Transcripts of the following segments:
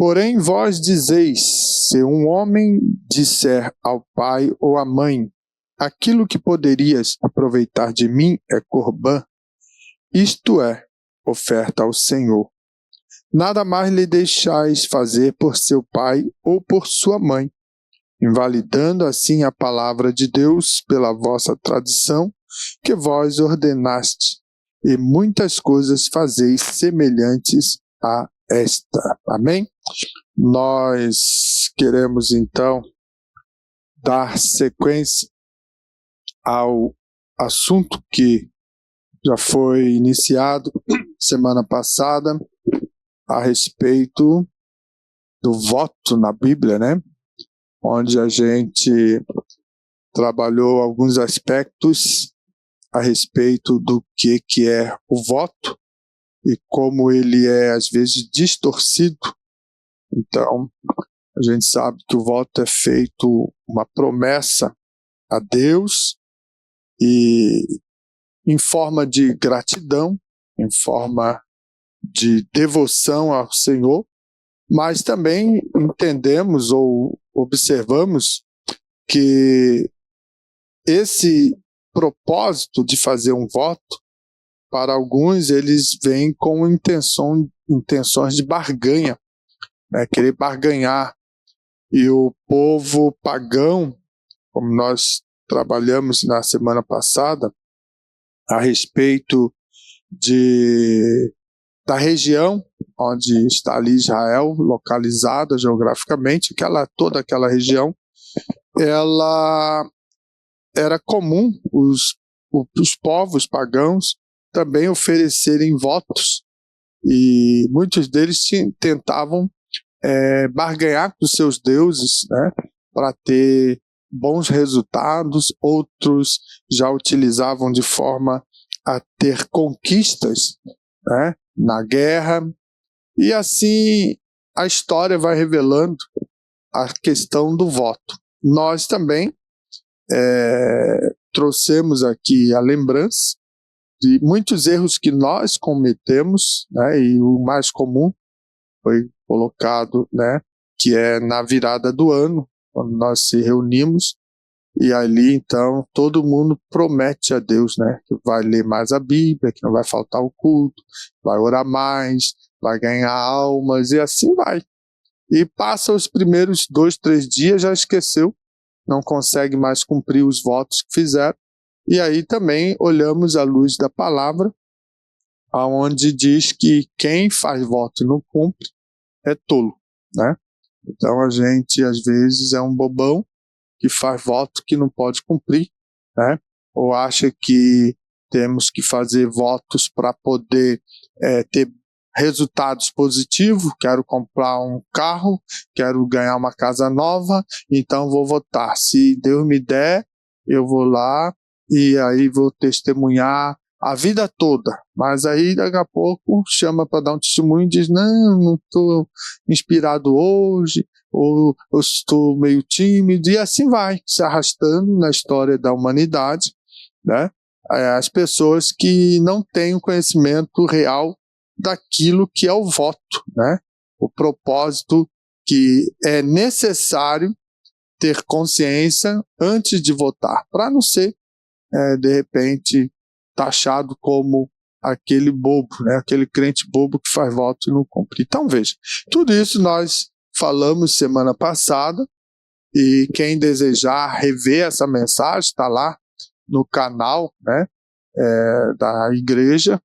Porém vós dizeis, se um homem disser ao pai ou à mãe, aquilo que poderias aproveitar de mim é corbã, isto é, oferta ao Senhor. Nada mais lhe deixais fazer por seu pai ou por sua mãe, invalidando assim a palavra de Deus pela vossa tradição, que vós ordenaste, e muitas coisas fazeis semelhantes a esta. Amém? Nós queremos então dar sequência ao assunto que já foi iniciado semana passada, a respeito do voto na Bíblia, né? Onde a gente trabalhou alguns aspectos a respeito do que é o voto e como ele é, às vezes, distorcido. Então, a gente sabe que o voto é feito uma promessa a Deus e em forma de gratidão, em forma de devoção ao Senhor, mas também entendemos ou observamos que esse propósito de fazer um voto, para alguns eles vêm com intenções de barganha, né? Querer barganhar. E o povo pagão, como nós trabalhamos na semana passada, a respeito da região onde está ali Israel, localizada geograficamente, toda aquela região, ela era comum os povos pagãos também oferecerem votos, e muitos deles tentavam barganhar com os seus deuses, né, para ter bons resultados. Outros já utilizavam de forma a ter conquistas, né, na guerra, e assim a história vai revelando a questão do voto. Nós também trouxemos aqui a lembrança de muitos erros que nós cometemos, né, e o mais comum foi colocado, né, que é na virada do ano, quando nós se reunimos, e ali então todo mundo promete a Deus, né, que vai ler mais a Bíblia, que não vai faltar o culto, vai orar mais, vai ganhar almas, e assim vai. E passa os primeiros 2, 3 dias, já esqueceu, não consegue mais cumprir os votos que fizeram. E aí também olhamos à luz da palavra, aonde diz que quem faz voto e não cumpre é tolo, né? Então a gente às vezes é um bobão que faz voto que não pode cumprir, né? Ou acha que temos que fazer votos para poder ter resultados positivos. Quero comprar um carro, quero ganhar uma casa nova, então vou votar. Se Deus me der, eu vou lá e aí vou testemunhar a vida toda. Mas aí daqui a pouco chama para dar um testemunho e diz: não estou inspirado hoje, ou eu estou meio tímido, e assim vai se arrastando na história da humanidade, né? As pessoas que não têm o conhecimento real daquilo que é o voto, né? O propósito que é necessário ter consciência antes de votar, para não ser, de repente, taxado como aquele bobo, né? Aquele crente bobo que faz voto e não cumpre. Então veja, tudo isso nós falamos semana passada, e quem desejar rever essa mensagem está lá no canal, né, da igreja.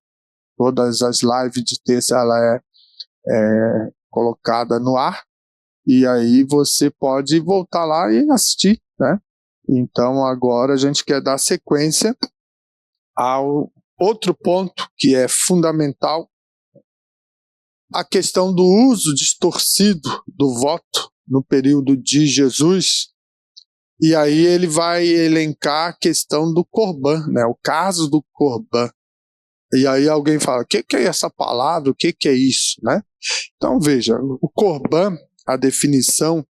Todas as lives de terça ela é colocada no ar, e aí você pode voltar lá e assistir, né? Então agora a gente quer dar sequência ao outro ponto que é fundamental, a questão do uso distorcido do voto no período de Jesus. E aí ele vai elencar a questão do corbã, né? O caso do corbã. E aí alguém fala: o que é essa palavra? O que é isso, né? Então veja, o corbã, a definição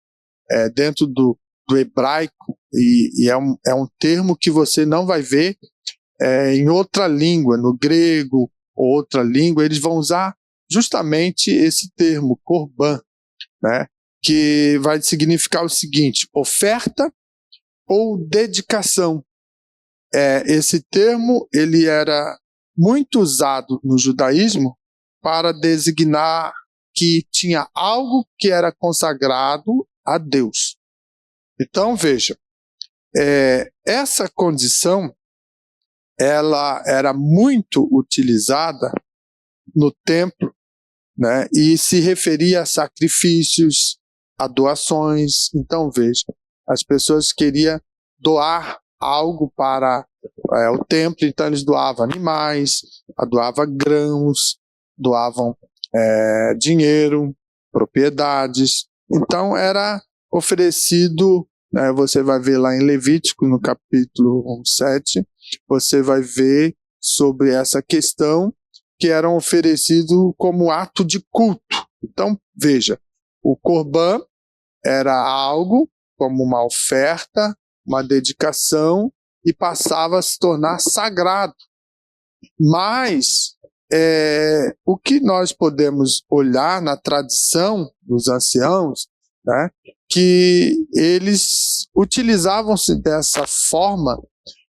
dentro do hebraico, e é um termo que você não vai ver em outra língua, no grego ou outra língua, eles vão usar justamente esse termo, corbã. né, que vai significar o seguinte: oferta ou dedicação. Esse termo ele era muito usado no judaísmo para designar que tinha algo que era consagrado a Deus. Então, veja, essa condição ela era muito utilizada no templo, né, e se referia a sacrifícios, a doações. Então, veja, as pessoas queriam doar algo para o templo, então eles doavam animais, doavam grãos, doavam dinheiro, propriedades. Então era oferecido, né, você vai ver lá em Levítico, no capítulo 7, você vai ver sobre essa questão que eram oferecidos como ato de culto. Então, veja, o Corban era algo como uma oferta, uma dedicação, e passava a se tornar sagrado. Mas o que nós podemos olhar na tradição dos anciãos, né, que eles utilizavam-se dessa forma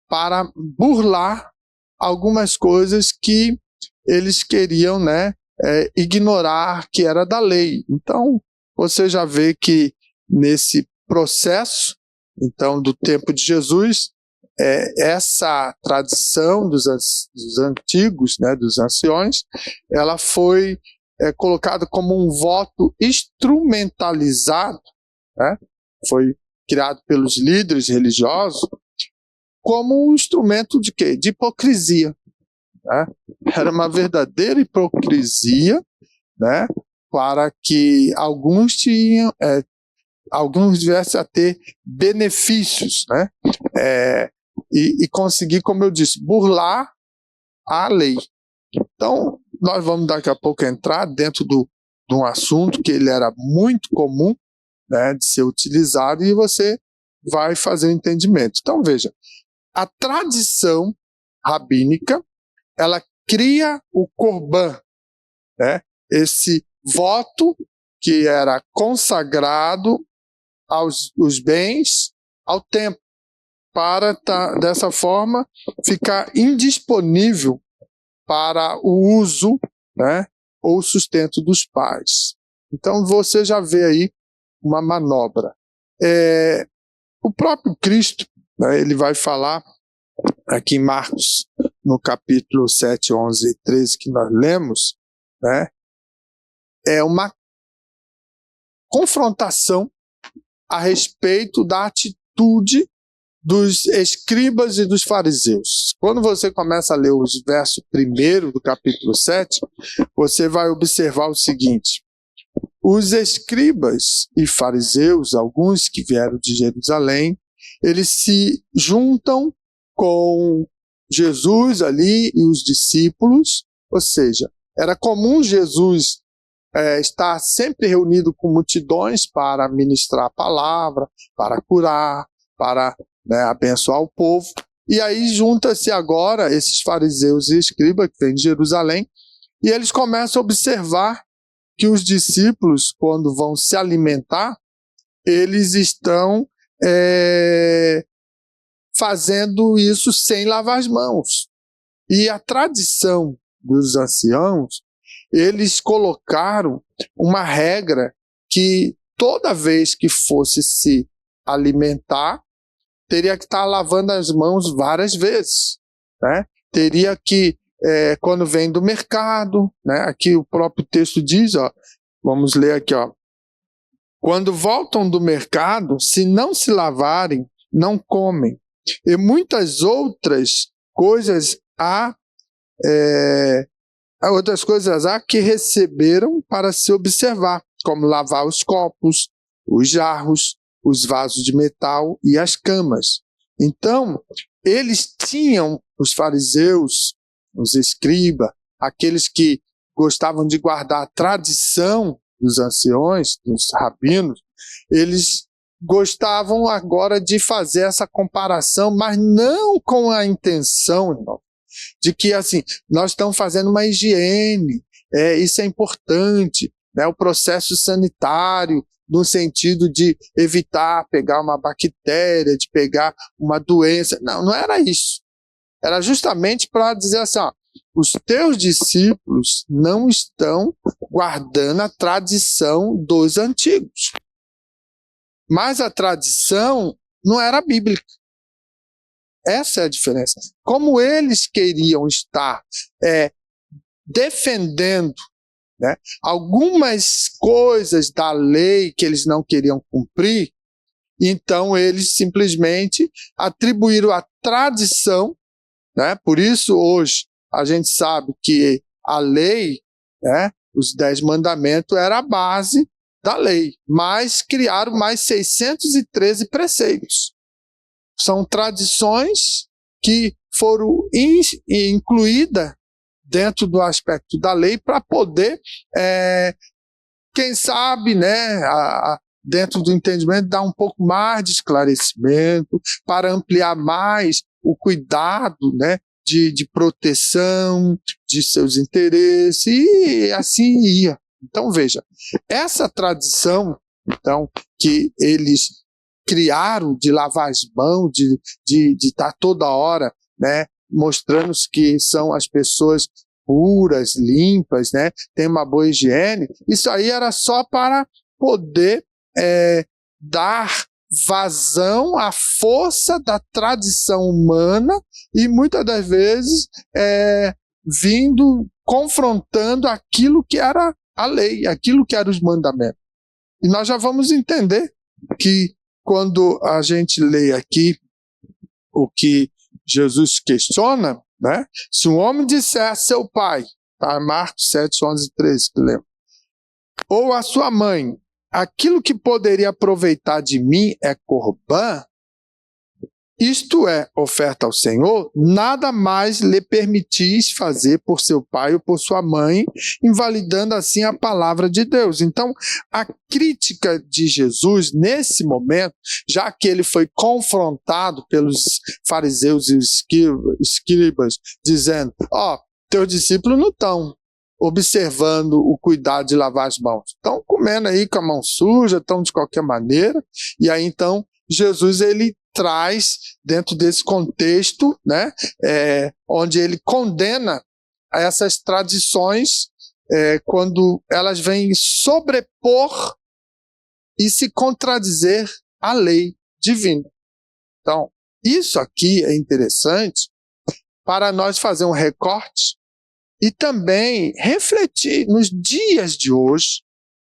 para burlar algumas coisas que eles queriam, né, ignorar que era da lei. Então, você já vê que nesse processo, então, do tempo de Jesus, essa tradição dos antigos, né, dos anciões, ela foi colocada como um voto instrumentalizado, né, foi criado pelos líderes religiosos como um instrumento de quê? De hipocrisia. Né? Era uma verdadeira hipocrisia, né, para que alguns viessem a ter benefícios, né, e conseguir, como eu disse, burlar a lei. Então, nós vamos daqui a pouco entrar dentro de um assunto que ele era muito comum, né, de ser utilizado, e você vai fazer o entendimento. Então, veja, a tradição rabínica, ela cria o Corban, né, esse voto que era consagrado aos bens, ao templo, para dessa forma ficar indisponível para o uso, né, ou sustento dos pais. Então você já vê aí uma manobra. O próprio Cristo, né, ele vai falar aqui em Marcos, no capítulo 7, 11 e 13 que nós lemos, né, é uma confrontação a respeito da atitude dos escribas e dos fariseus. Quando você começa a ler os versos 1 do capítulo 7, você vai observar o seguinte: os escribas e fariseus, alguns que vieram de Jerusalém, eles se juntam com Jesus ali e os discípulos, ou seja, era comum Jesus estar sempre reunido com multidões para ministrar a palavra, para curar, para, né, abençoar o povo. E aí junta-se agora esses fariseus e escribas que vêm de Jerusalém, e eles começam a observar que os discípulos, quando vão se alimentar, eles estão fazendo isso sem lavar as mãos. E a tradição dos anciãos, eles colocaram uma regra que toda vez que fosse se alimentar, teria que estar lavando as mãos várias vezes, né? Teria que, quando vem do mercado, né? Aqui o próprio texto diz, ó, vamos ler aqui, ó, quando voltam do mercado, se não se lavarem, não comem. E muitas outras coisas há que receberam para se observar, como lavar os copos, os jarros, os vasos de metal e as camas. Então, eles tinham, os fariseus, os escribas, aqueles que gostavam de guardar a tradição dos anciões, dos rabinos, eles gostavam agora de fazer essa comparação, mas não com a intenção, irmão, de que assim, nós estamos fazendo uma higiene, isso é importante, né, o processo sanitário, no sentido de evitar pegar uma bactéria, de pegar uma doença. Não, não era isso. Era justamente para dizer assim, ó, os teus discípulos não estão guardando a tradição dos antigos. Mas a tradição não era bíblica. Essa é a diferença. Como eles queriam estar defendendo, né, algumas coisas da lei que eles não queriam cumprir, então eles simplesmente atribuíram a tradição, né, por isso hoje a gente sabe que a lei, né, os 10 mandamentos era a base da lei, mas criaram mais 613 preceitos. São tradições que foram incluídas dentro do aspecto da lei para poder, quem sabe, né, dentro do entendimento, dar um pouco mais de esclarecimento, para ampliar mais o cuidado, né, de proteção de seus interesses, e assim ia. Então, veja, essa tradição, então, que eles criaram de lavar as mãos, de estar toda hora, né, mostrando que são as pessoas puras, limpas, né, tem uma boa higiene, isso aí era só para poder dar vazão à força da tradição humana e muitas das vezes confrontando aquilo que era a lei, aquilo que eram os mandamentos. E nós já vamos entender que quando a gente lê aqui o que Jesus questiona, né? Se um homem disser a seu pai, tá? Marcos 7, 11 e 13, que lembra, ou a sua mãe, aquilo que poderia aproveitar de mim é corbã, isto é, oferta ao Senhor, nada mais lhe permitis fazer por seu pai ou por sua mãe, invalidando assim a palavra de Deus. Então, a crítica de Jesus, nesse momento, já que ele foi confrontado pelos fariseus e escribas, dizendo, teus discípulos não estão observando o cuidado de lavar as mãos. Estão comendo aí com a mão suja, estão de qualquer maneira, e aí então Jesus ele traz dentro desse contexto, né, onde ele condena essas tradições quando elas vêm sobrepor e se contradizer à lei divina. Então, isso aqui é interessante para nós fazer um recorte e também refletir nos dias de hoje,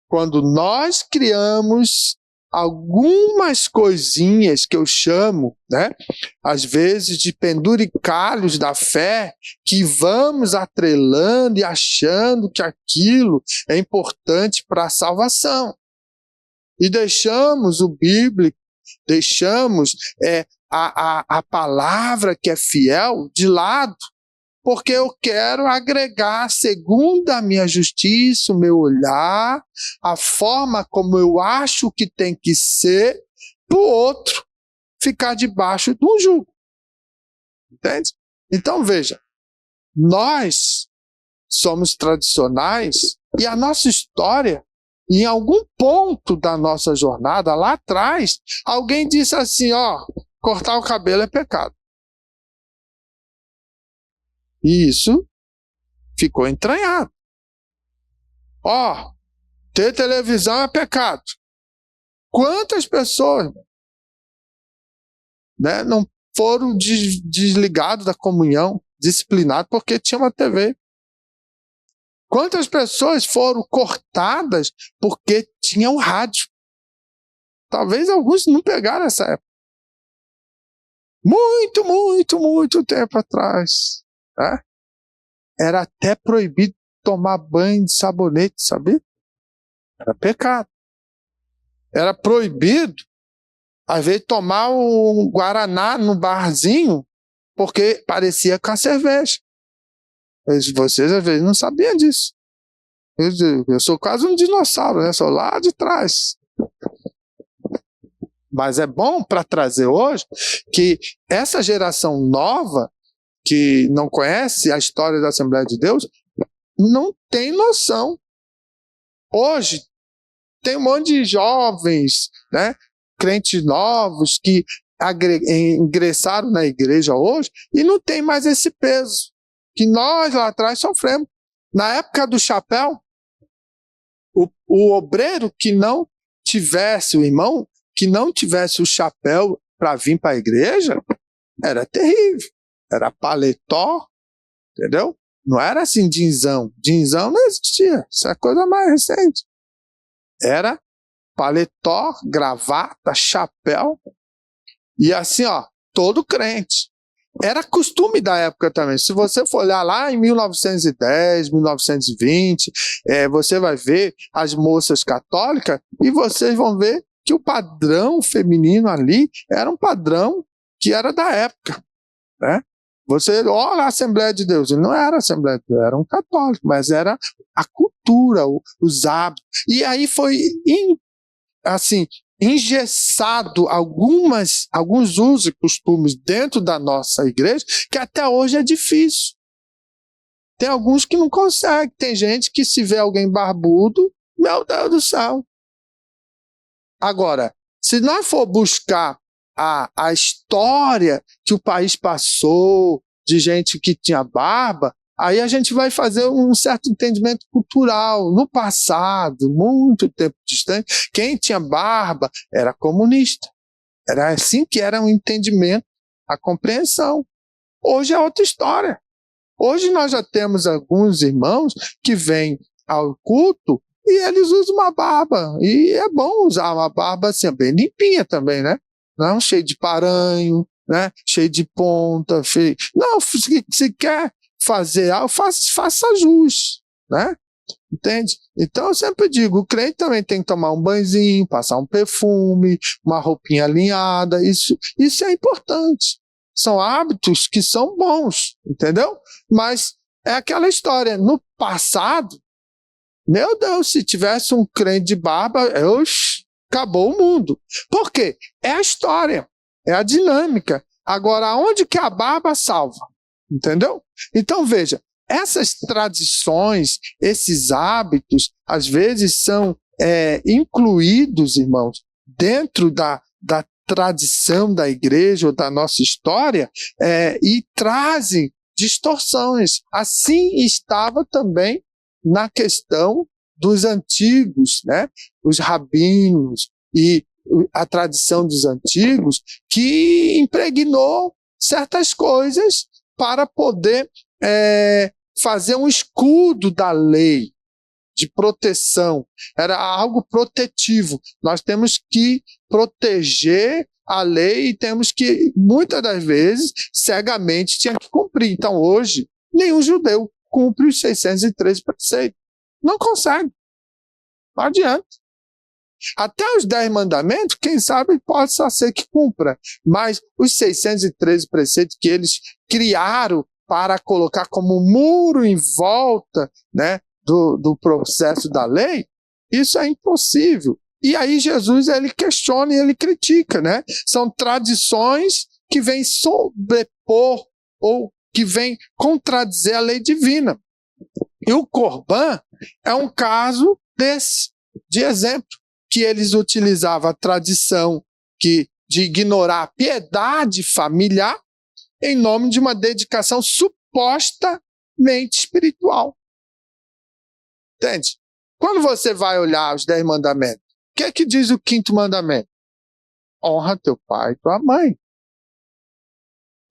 quando nós criamos algumas coisinhas que eu chamo, né, às vezes de penduricalhos da fé, que vamos atrelando e achando que aquilo é importante para a salvação. E deixamos o bíblico, deixamos a palavra que é fiel de lado, porque eu quero agregar, segundo a minha justiça, o meu olhar, a forma como eu acho que tem que ser, para o outro ficar debaixo de um jugo. Entende? Então, veja, nós somos tradicionais e a nossa história, em algum ponto da nossa jornada, lá atrás, alguém disse assim, cortar o cabelo é pecado. E isso ficou entranhado. Ter televisão é pecado. Quantas pessoas, né, não foram desligados da comunhão, disciplinados porque tinha uma TV? Quantas pessoas foram cortadas porque tinham rádio? Talvez alguns não pegaram essa época. Muito, muito, muito tempo atrás. Né? Era até proibido tomar banho de sabonete, sabia? Era pecado. Era proibido, às vezes, tomar um guaraná no barzinho, porque parecia com a cerveja. Vocês, às vezes, não sabiam disso. Eu sou quase um dinossauro, né? Sou lá de trás. Mas é bom para trazer hoje que essa geração nova, que não conhece a história da Assembleia de Deus, não tem noção Hoje, tem um monte de jovens, né, crentes novos que ingressaram na igreja hoje e não tem mais esse peso que nós lá atrás sofremos. Na época do chapéu, o obreiro que não tivesse, o irmão que não tivesse o chapéu para vir para a igreja, era terrível. Era paletó, entendeu? Não era assim jeansão. Jeansão não existia. Isso é coisa mais recente. Era paletó, gravata, chapéu. E assim, ó, todo crente. Era costume da época também. Se você for olhar lá em 1910, 1920, você vai ver as moças católicas e vocês vão ver que o padrão feminino ali era um padrão que era da época, né? Você olha a Assembleia de Deus, ele não era Assembleia de Deus, era um católico, mas era a cultura, os hábitos. E aí foi assim, engessado alguns usos e costumes dentro da nossa igreja, que até hoje é difícil. Tem alguns que não conseguem. Tem gente que se vê alguém barbudo, meu Deus do céu. Agora, se nós for buscar a história que o país passou, de gente que tinha barba, aí a gente vai fazer um certo entendimento cultural. No passado, muito tempo distante, quem tinha barba era comunista. Era assim que era o entendimento, a compreensão. Hoje é outra história. Hoje nós já temos alguns irmãos que vêm ao culto e eles usam uma barba. E é bom usar uma barba assim, bem limpinha também, né? Não cheio de paranho, né? Cheio de ponta. Não, se quer fazer algo, faça jus, né? Entende? Então eu sempre digo, o crente também tem que tomar um banhozinho, passar um perfume, uma roupinha alinhada, isso é importante. São hábitos que são bons, entendeu? Mas é aquela história, no passado, meu Deus, se tivesse um crente de barba, acabou o mundo. Por quê? É a história, é a dinâmica. Agora, onde que a barba salva? Entendeu? Então, veja, essas tradições, esses hábitos, às vezes são incluídos, irmãos, dentro da tradição da igreja ou da nossa história e trazem distorções. Assim estava também na questão dos antigos, né? Os rabinos e a tradição dos antigos que impregnou certas coisas para poder fazer um escudo da lei de proteção. Era algo protetivo. Nós temos que proteger a lei e temos que, muitas das vezes, cegamente tinha que cumprir. Então, hoje, nenhum judeu cumpre os 613 preceitos. Não consegue. Não adianta. Até os 10 mandamentos, quem sabe possa ser que cumpra. Mas os 613 preceitos que eles criaram para colocar como muro em volta, né, do processo da lei, isso é impossível. E aí Jesus ele questiona e ele critica, né? São tradições que vêm sobrepor ou que vêm contradizer a lei divina. E o Corban é um caso desse, de exemplo, que eles utilizavam a tradição de ignorar a piedade familiar em nome de uma dedicação supostamente espiritual. Entende? Quando você vai olhar os 10 mandamentos, o que é que diz o 5º mandamento? Honra teu pai e tua mãe.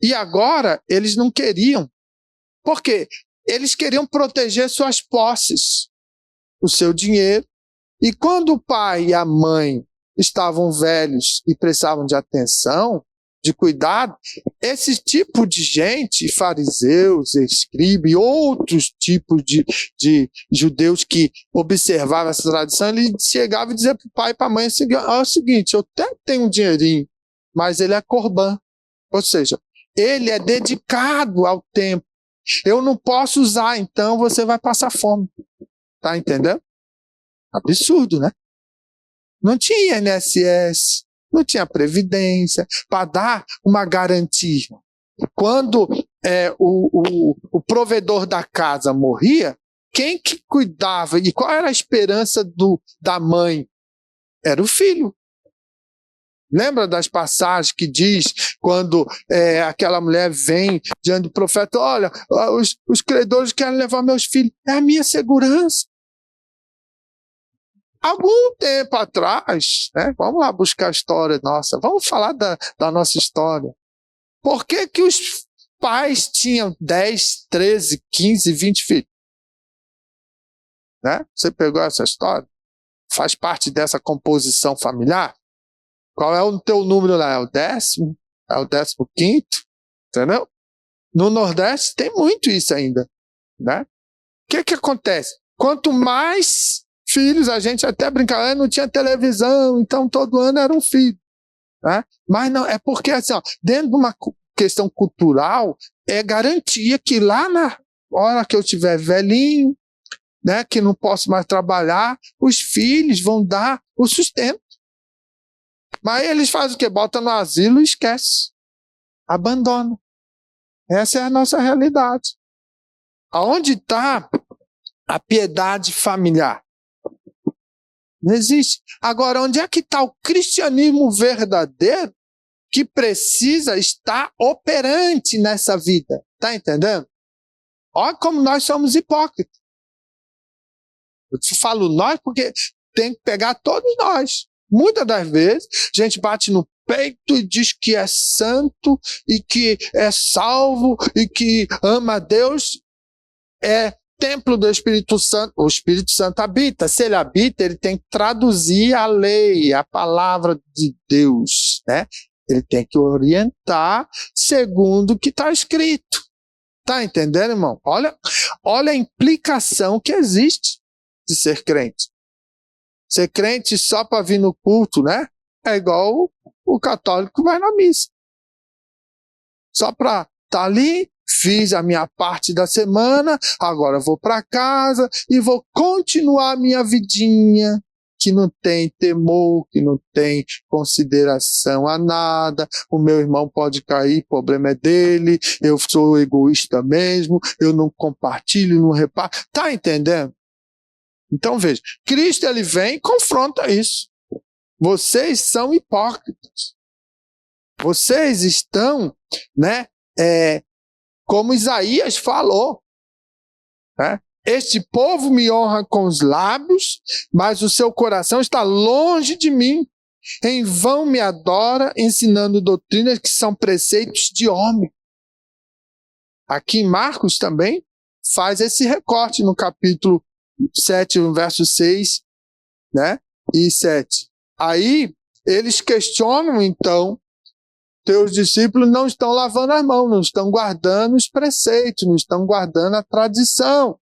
E agora, eles não queriam. Por quê? Eles queriam proteger suas posses, o seu dinheiro. E quando o pai e a mãe estavam velhos e precisavam de atenção, de cuidado, esse tipo de gente, fariseus, escribas e outros tipos de judeus que observavam essa tradição, ele chegava e dizia para o pai e para a mãe o seguinte, eu até tenho um dinheirinho, mas ele é corban, ou seja, ele é dedicado ao templo. Eu não posso usar, então você vai passar fome. Tá entendendo? Absurdo, né? Não tinha INSS, não tinha previdência para dar uma garantia. Quando o provedor da casa morria, quem que cuidava? E qual era a esperança da mãe? Era o filho. Lembra das passagens que diz quando aquela mulher vem diante do profeta, olha, os credores querem levar meus filhos. É a minha segurança. Algum tempo atrás, né, vamos lá buscar a história nossa, vamos falar da nossa história. Por que que os pais tinham 10, 13, 15, 20 filhos? Né? Você pegou essa história? Faz parte dessa composição familiar? Qual é o teu número lá? É o 10º? É o 15º? Entendeu? No Nordeste tem muito isso ainda. Né? O que acontece? Quanto mais filhos, a gente até brincava, não tinha televisão, então todo ano era um filho. Né? Mas não, é porque assim, ó, dentro de uma questão cultural, é garantia que lá na hora que eu estiver velhinho, né, que não posso mais trabalhar, os filhos vão dar o sustento. Mas eles fazem o quê? Botam no asilo e esquece. Abandona. Essa é a nossa realidade. Aonde está a piedade familiar? Não existe. Agora, onde é que está o cristianismo verdadeiro que precisa estar operante nessa vida? Está entendendo? Olha como nós somos hipócritas. Eu falo nós porque tem que pegar todos nós. Muitas das vezes, a gente bate no peito e diz que é santo e que é salvo e que ama a Deus. É templo do Espírito Santo. O Espírito Santo habita. Se ele habita, ele tem que traduzir a lei, a palavra de Deus, né? Ele tem que orientar segundo o que está escrito. Está entendendo, irmão? Olha a implicação que existe de ser crente. Ser crente só para vir no culto, né? É igual o católico que vai na missa. Só para estar ali, fiz a minha parte da semana, agora vou para casa e vou continuar a minha vidinha, que não tem temor, que não tem consideração a nada. O meu irmão pode cair, o problema é dele, eu sou egoísta mesmo, eu não compartilho, não reparto. Tá entendendo? Então veja, Cristo ele vem e confronta isso. Vocês são hipócritas. Vocês estão, né, como Isaías falou, né? Este povo me honra com os lábios, mas o seu coração está longe de mim. Em vão me adora, ensinando doutrinas que são preceitos de homem. Aqui em Marcos também faz esse recorte no capítulo 7, no verso 6, né, e 7. Aí, eles questionam, então, teus discípulos não estão lavando as mãos, não estão guardando os preceitos, não estão guardando a tradição.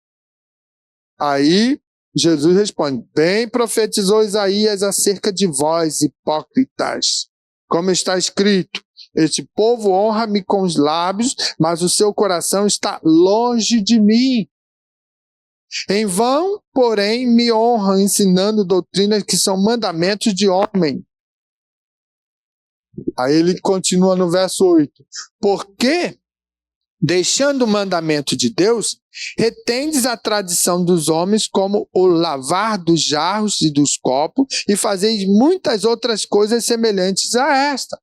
Aí, Jesus responde, bem profetizou Isaías acerca de vós, hipócritas. Como está escrito, este povo honra-me com os lábios, mas o seu coração está longe de mim. Em vão, porém, me honram ensinando doutrinas que são mandamentos de homem. Aí ele continua no verso 8. Porque, deixando o mandamento de Deus, retendes a tradição dos homens como o lavar dos jarros e dos copos e fazeis muitas outras coisas semelhantes a esta.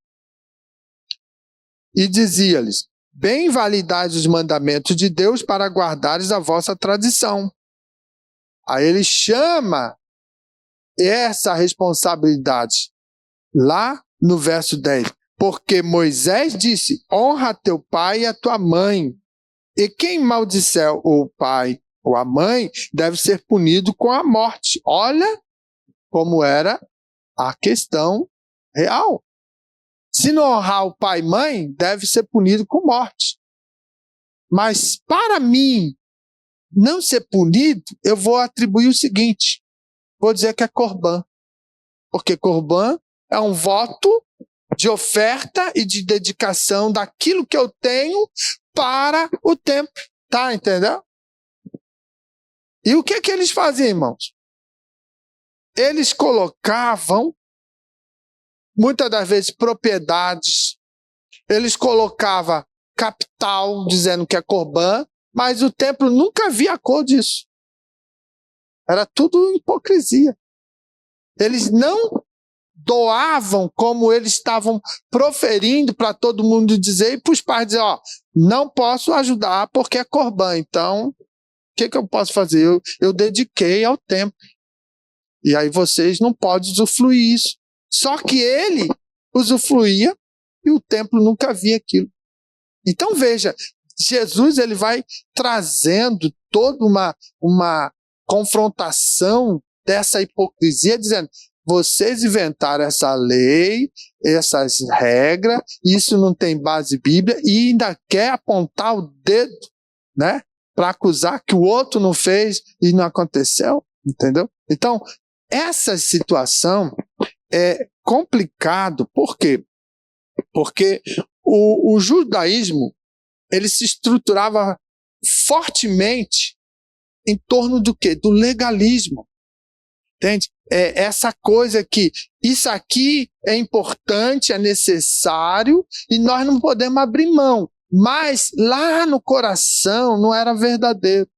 E dizia-lhes, bem validais os mandamentos de Deus para guardares a vossa tradição. Aí ele chama essa responsabilidade lá no verso 10. Porque Moisés disse, honra teu pai e a tua mãe. E quem maldisser o pai ou a mãe deve ser punido com a morte. Olha como era a questão real. Se não honrar o pai e mãe, deve ser punido com morte. Mas para mim não ser punido, eu vou atribuir o seguinte. Vou dizer que é Corbã. Porque Corbã é um voto de oferta e de dedicação daquilo que eu tenho para o templo. Tá, entendeu? E o que eles faziam, irmãos? Eles colocavam, muitas das vezes, propriedades. Eles colocavam capital, dizendo que é Corbã, mas o templo nunca via a cor disso. Era tudo hipocrisia. Eles não doavam como eles estavam proferindo para todo mundo dizer, e para os pais dizer, ó, não posso ajudar porque é corbã, então o que eu posso fazer? Eu dediquei ao templo. E aí vocês não podem usufruir isso. Só que ele usufruía e o templo nunca via aquilo. Então veja, Jesus ele vai trazendo toda uma confrontação dessa hipocrisia, dizendo, vocês inventaram essa lei, essas regras, isso não tem base bíblica, e ainda quer apontar o dedo, né, para acusar que o outro não fez e não aconteceu, entendeu? Então, essa situação é complicado, por quê? Porque o judaísmo ele se estruturava fortemente em torno do quê? Do legalismo. Entende? É essa coisa que isso aqui é importante, é necessário e nós não podemos abrir mão. Mas lá no coração não era verdadeiro.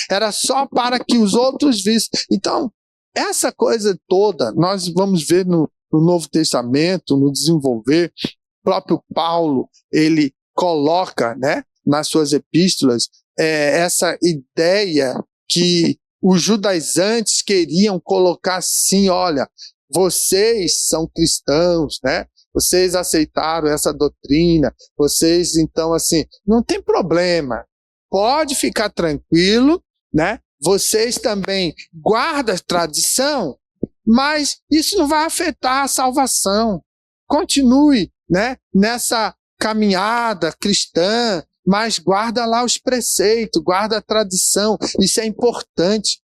Era só para que os outros vissem. Então, essa coisa toda, nós vamos ver no Novo Testamento, no desenvolver, o próprio Paulo, ele coloca, né, nas suas epístolas, essa ideia que os judaizantes queriam colocar assim, olha, vocês são cristãos, né? Vocês aceitaram essa doutrina, vocês, então, assim, não tem problema, pode ficar tranquilo, né? Vocês também guardam a tradição, mas isso não vai afetar a salvação. Continue, né, nessa caminhada cristã, mas guarda lá os preceitos, guarda a tradição, isso é importante.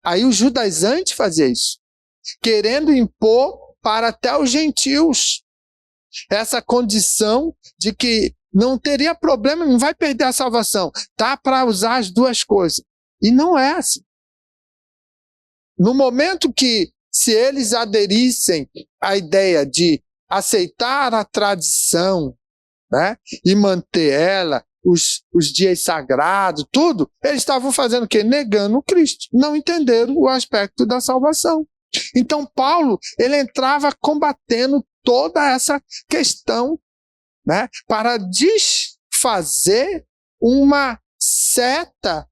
Aí os judaizantes faziam isso, querendo impor para até os gentios essa condição de que não teria problema, não vai perder a salvação, tá para usar as duas coisas. E não é assim. No momento que, se eles aderissem à ideia de aceitar a tradição, né, e manter ela, os dias sagrados, tudo, eles estavam fazendo o quê? Negando o Cristo. Não entenderam o aspecto da salvação. Então Paulo, ele entrava combatendo toda essa questão, né, para desfazer uma seta,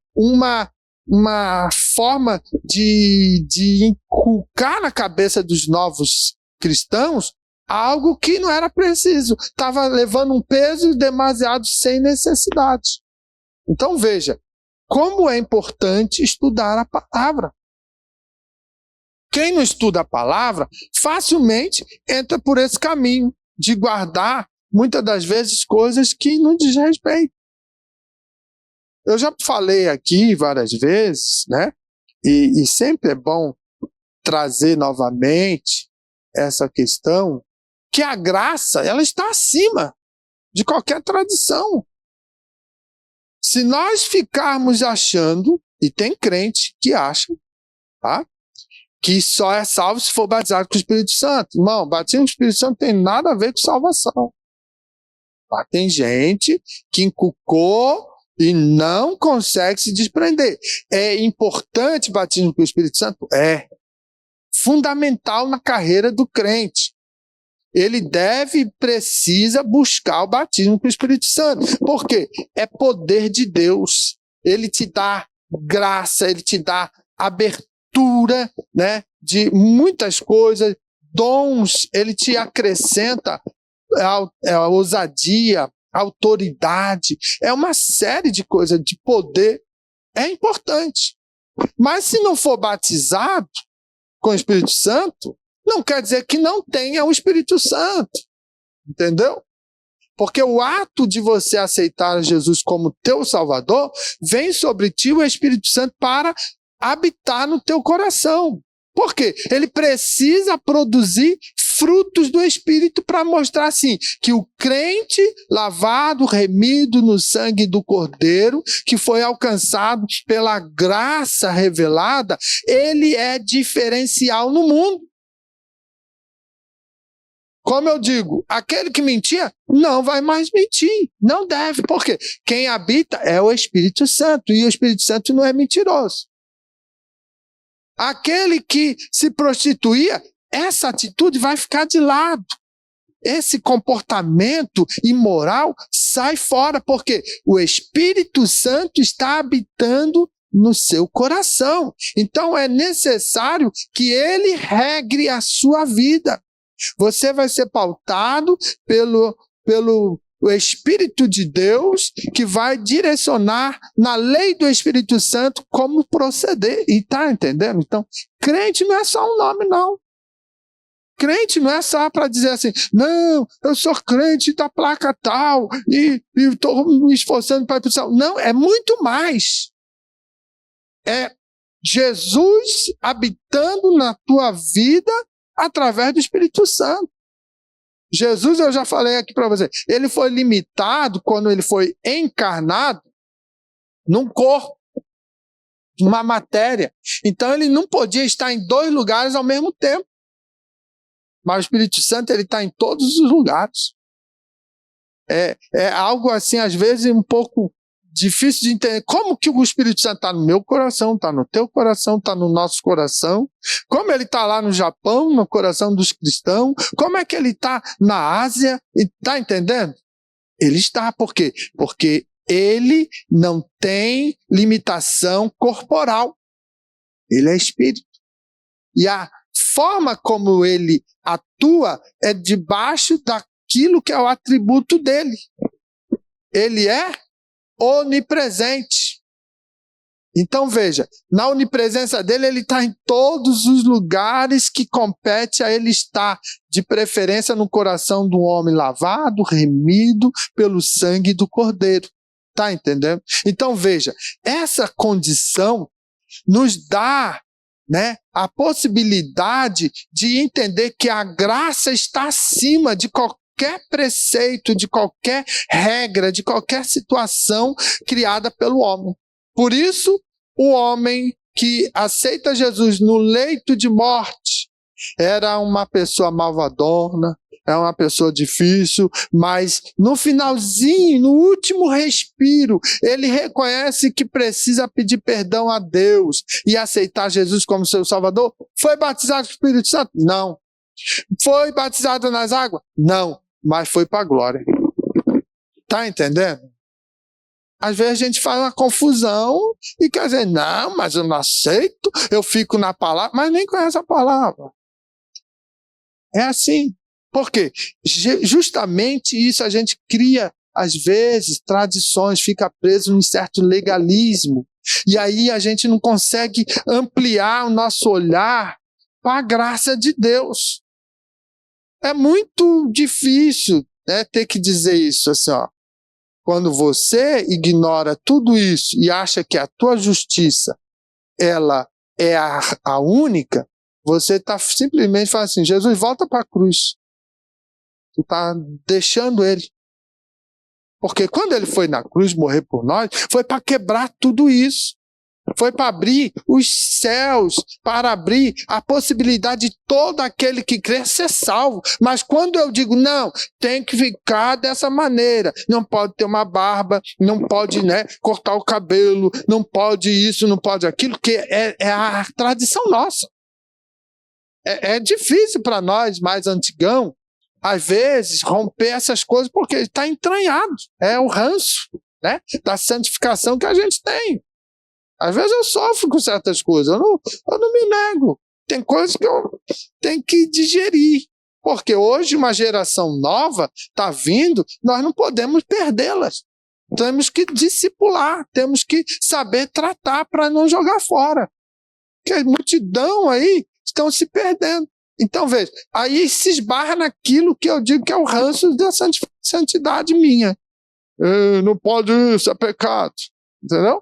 uma forma de inculcar na cabeça dos novos cristãos algo que não era preciso. Estava levando um peso demasiado sem necessidade. Então veja, como é importante estudar a palavra. Quem não estuda a palavra, facilmente entra por esse caminho de guardar, muitas das vezes, coisas que não diz respeito. Eu já falei aqui várias vezes, né? E sempre é bom trazer novamente essa questão, que a graça, ela está acima de qualquer tradição. Se nós ficarmos achando, e tem crente que acha, tá, que só é salvo se for batizado com o Espírito Santo. Irmão, batismo com o Espírito Santo não tem nada a ver com salvação. Tá? Tem gente que inculcou e não consegue se desprender. É importante batismo com o Espírito Santo? É. Fundamental na carreira do crente. Ele precisa buscar o batismo com o Espírito Santo. Por quê? É poder de Deus. Ele te dá graça, ele te dá abertura, né, de muitas coisas, dons, ele te acrescenta a ousadia, autoridade, é uma série de coisas de poder, é importante. Mas se não for batizado com o Espírito Santo, não quer dizer que não tenha o Espírito Santo, entendeu? Porque o ato de você aceitar Jesus como teu Salvador, vem sobre ti o Espírito Santo para habitar no teu coração. Por quê? Ele precisa produzir frutos do Espírito para mostrar assim, que o crente lavado, remido no sangue do Cordeiro, que foi alcançado pela graça revelada, ele é diferencial no mundo. Como eu digo, aquele que mentia não vai mais mentir, não deve, porque quem habita é o Espírito Santo, e o Espírito Santo não é mentiroso. Aquele que se prostituía, essa atitude vai ficar de lado. Esse comportamento imoral sai fora, porque o Espírito Santo está habitando no seu coração. Então é necessário que ele regre a sua vida. Você vai ser pautado pelo Espírito de Deus, que vai direcionar na lei do Espírito Santo como proceder. E está entendendo? Então, crente não é só um nome, não. Crente não é só para dizer assim, não, eu sou crente da placa tal, e estou me esforçando para ir para o céu. Não, é muito mais. É Jesus habitando na tua vida através do Espírito Santo. Jesus, eu já falei aqui para você, ele foi limitado quando ele foi encarnado num corpo, numa matéria. Então ele não podia estar em 2 lugares ao mesmo tempo. Mas o Espírito Santo, ele está em todos os lugares. É algo assim, às vezes, um pouco difícil de entender. Como que o Espírito Santo está no meu coração, está no teu coração, está no nosso coração? Como ele está lá no Japão, no coração dos cristãos? Como é que ele está na Ásia? Está entendendo? Ele está, por quê? Porque ele não tem limitação corporal. Ele é Espírito. E a forma como ele atua é debaixo daquilo que é o atributo dele. Ele é onipresente. Então veja, na onipresença dele, ele está em todos os lugares que compete a ele estar, de preferência no coração do homem lavado, remido pelo sangue do Cordeiro. Está entendendo? Então veja, essa condição nos dá, né, a possibilidade de entender que a graça está acima de qualquer preceito, de qualquer regra, de qualquer situação criada pelo homem. Por isso, o homem que aceita Jesus no leito de morte era uma pessoa malvadona, é uma pessoa difícil, mas no finalzinho, no último respiro, ele reconhece que precisa pedir perdão a Deus e aceitar Jesus como seu Salvador. Foi batizado com o Espírito Santo? Não. Foi batizado nas águas? Não. Mas foi para a glória. Tá entendendo? Às vezes a gente faz uma confusão e quer dizer, não, mas eu não aceito, eu fico na palavra, mas nem conhece a palavra. É assim. Por quê? Justamente isso a gente cria, às vezes, tradições, fica preso num certo legalismo. E aí a gente não consegue ampliar o nosso olhar para a graça de Deus. É muito difícil, né, ter que dizer isso assim, ó. Quando você ignora tudo isso e acha que a tua justiça ela é a única, você está simplesmente falando assim, Jesus, volta para a cruz. Tu está deixando ele. Porque quando ele foi na cruz morrer por nós, foi para quebrar tudo isso. Foi para abrir os céus, para abrir a possibilidade de todo aquele que crê ser salvo. Mas quando eu digo, não, tem que ficar dessa maneira, não pode ter uma barba, não pode, né, cortar o cabelo, não pode isso, não pode aquilo, que é a tradição nossa. É difícil para nós, mais antigão, às vezes, romper essas coisas, porque está entranhado. É o ranço, né, da santificação que a gente tem. Às vezes eu sofro com certas coisas, eu não me nego. Tem coisas que eu tenho que digerir. Porque hoje uma geração nova está vindo, nós não podemos perdê-las. Temos que discipular, temos que saber tratar para não jogar fora. Porque a multidão aí estão se perdendo. Então, veja, aí se esbarra naquilo que eu digo que é o ranço da santidade minha. Não pode isso, é pecado. Entendeu?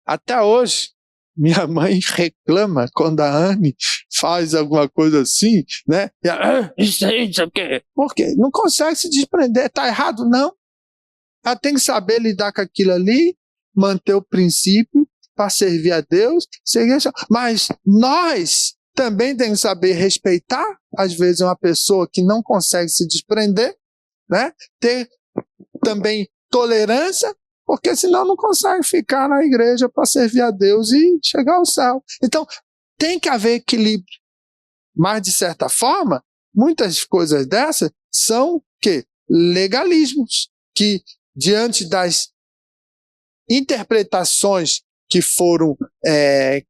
Até hoje, minha mãe reclama quando a Anne faz alguma coisa assim, né? E ela, isso aí, não sei o quê. Por quê? Não consegue se desprender. Está errado? Não. Ela tem que saber lidar com aquilo ali, manter o princípio para servir a Deus. Mas nós também temos que saber respeitar, às vezes, uma pessoa que não consegue se desprender, né? Ter também tolerância, porque senão não consegue ficar na igreja para servir a Deus e chegar ao céu. Então, tem que haver equilíbrio. Mas, de certa forma, muitas coisas dessas são que legalismos, que diante das interpretações que foram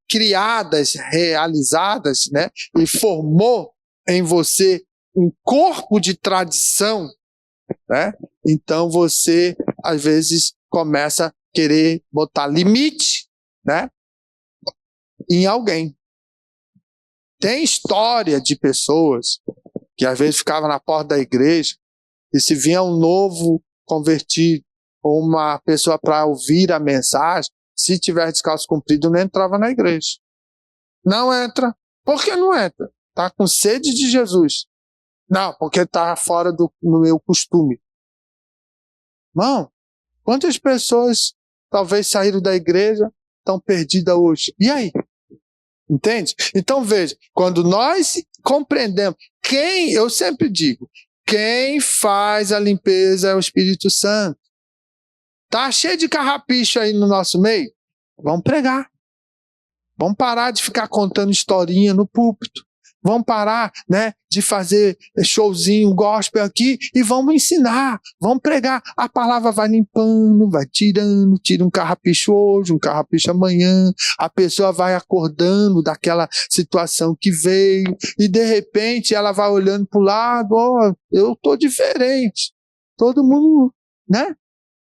criadas, realizadas, né, e formou em você um corpo de tradição, né, então você, às vezes, começa a querer botar limite, né, em alguém. Tem história de pessoas que às vezes ficavam na porta da igreja e se vinha um novo convertido ou uma pessoa para ouvir a mensagem, se tiver descalço comprido, não entrava na igreja. Não entra. Por que não entra? Está com sede de Jesus. Não, porque está fora do meu costume. Não. Quantas pessoas talvez saíram da igreja, estão perdidas hoje? E aí? Entende? Então veja, quando nós compreendemos eu sempre digo, quem faz a limpeza é o Espírito Santo. Tá cheio de carrapicho aí no nosso meio? Vamos pregar. Vamos parar de ficar contando historinha no púlpito. Vamos parar, né, de fazer showzinho gospel aqui e vamos ensinar, vamos pregar. A palavra vai limpando, vai tirando, tira um carrapicho hoje, um carrapicho amanhã. A pessoa vai acordando daquela situação que veio e de repente ela vai olhando para o lado, eu estou diferente. Todo mundo, né?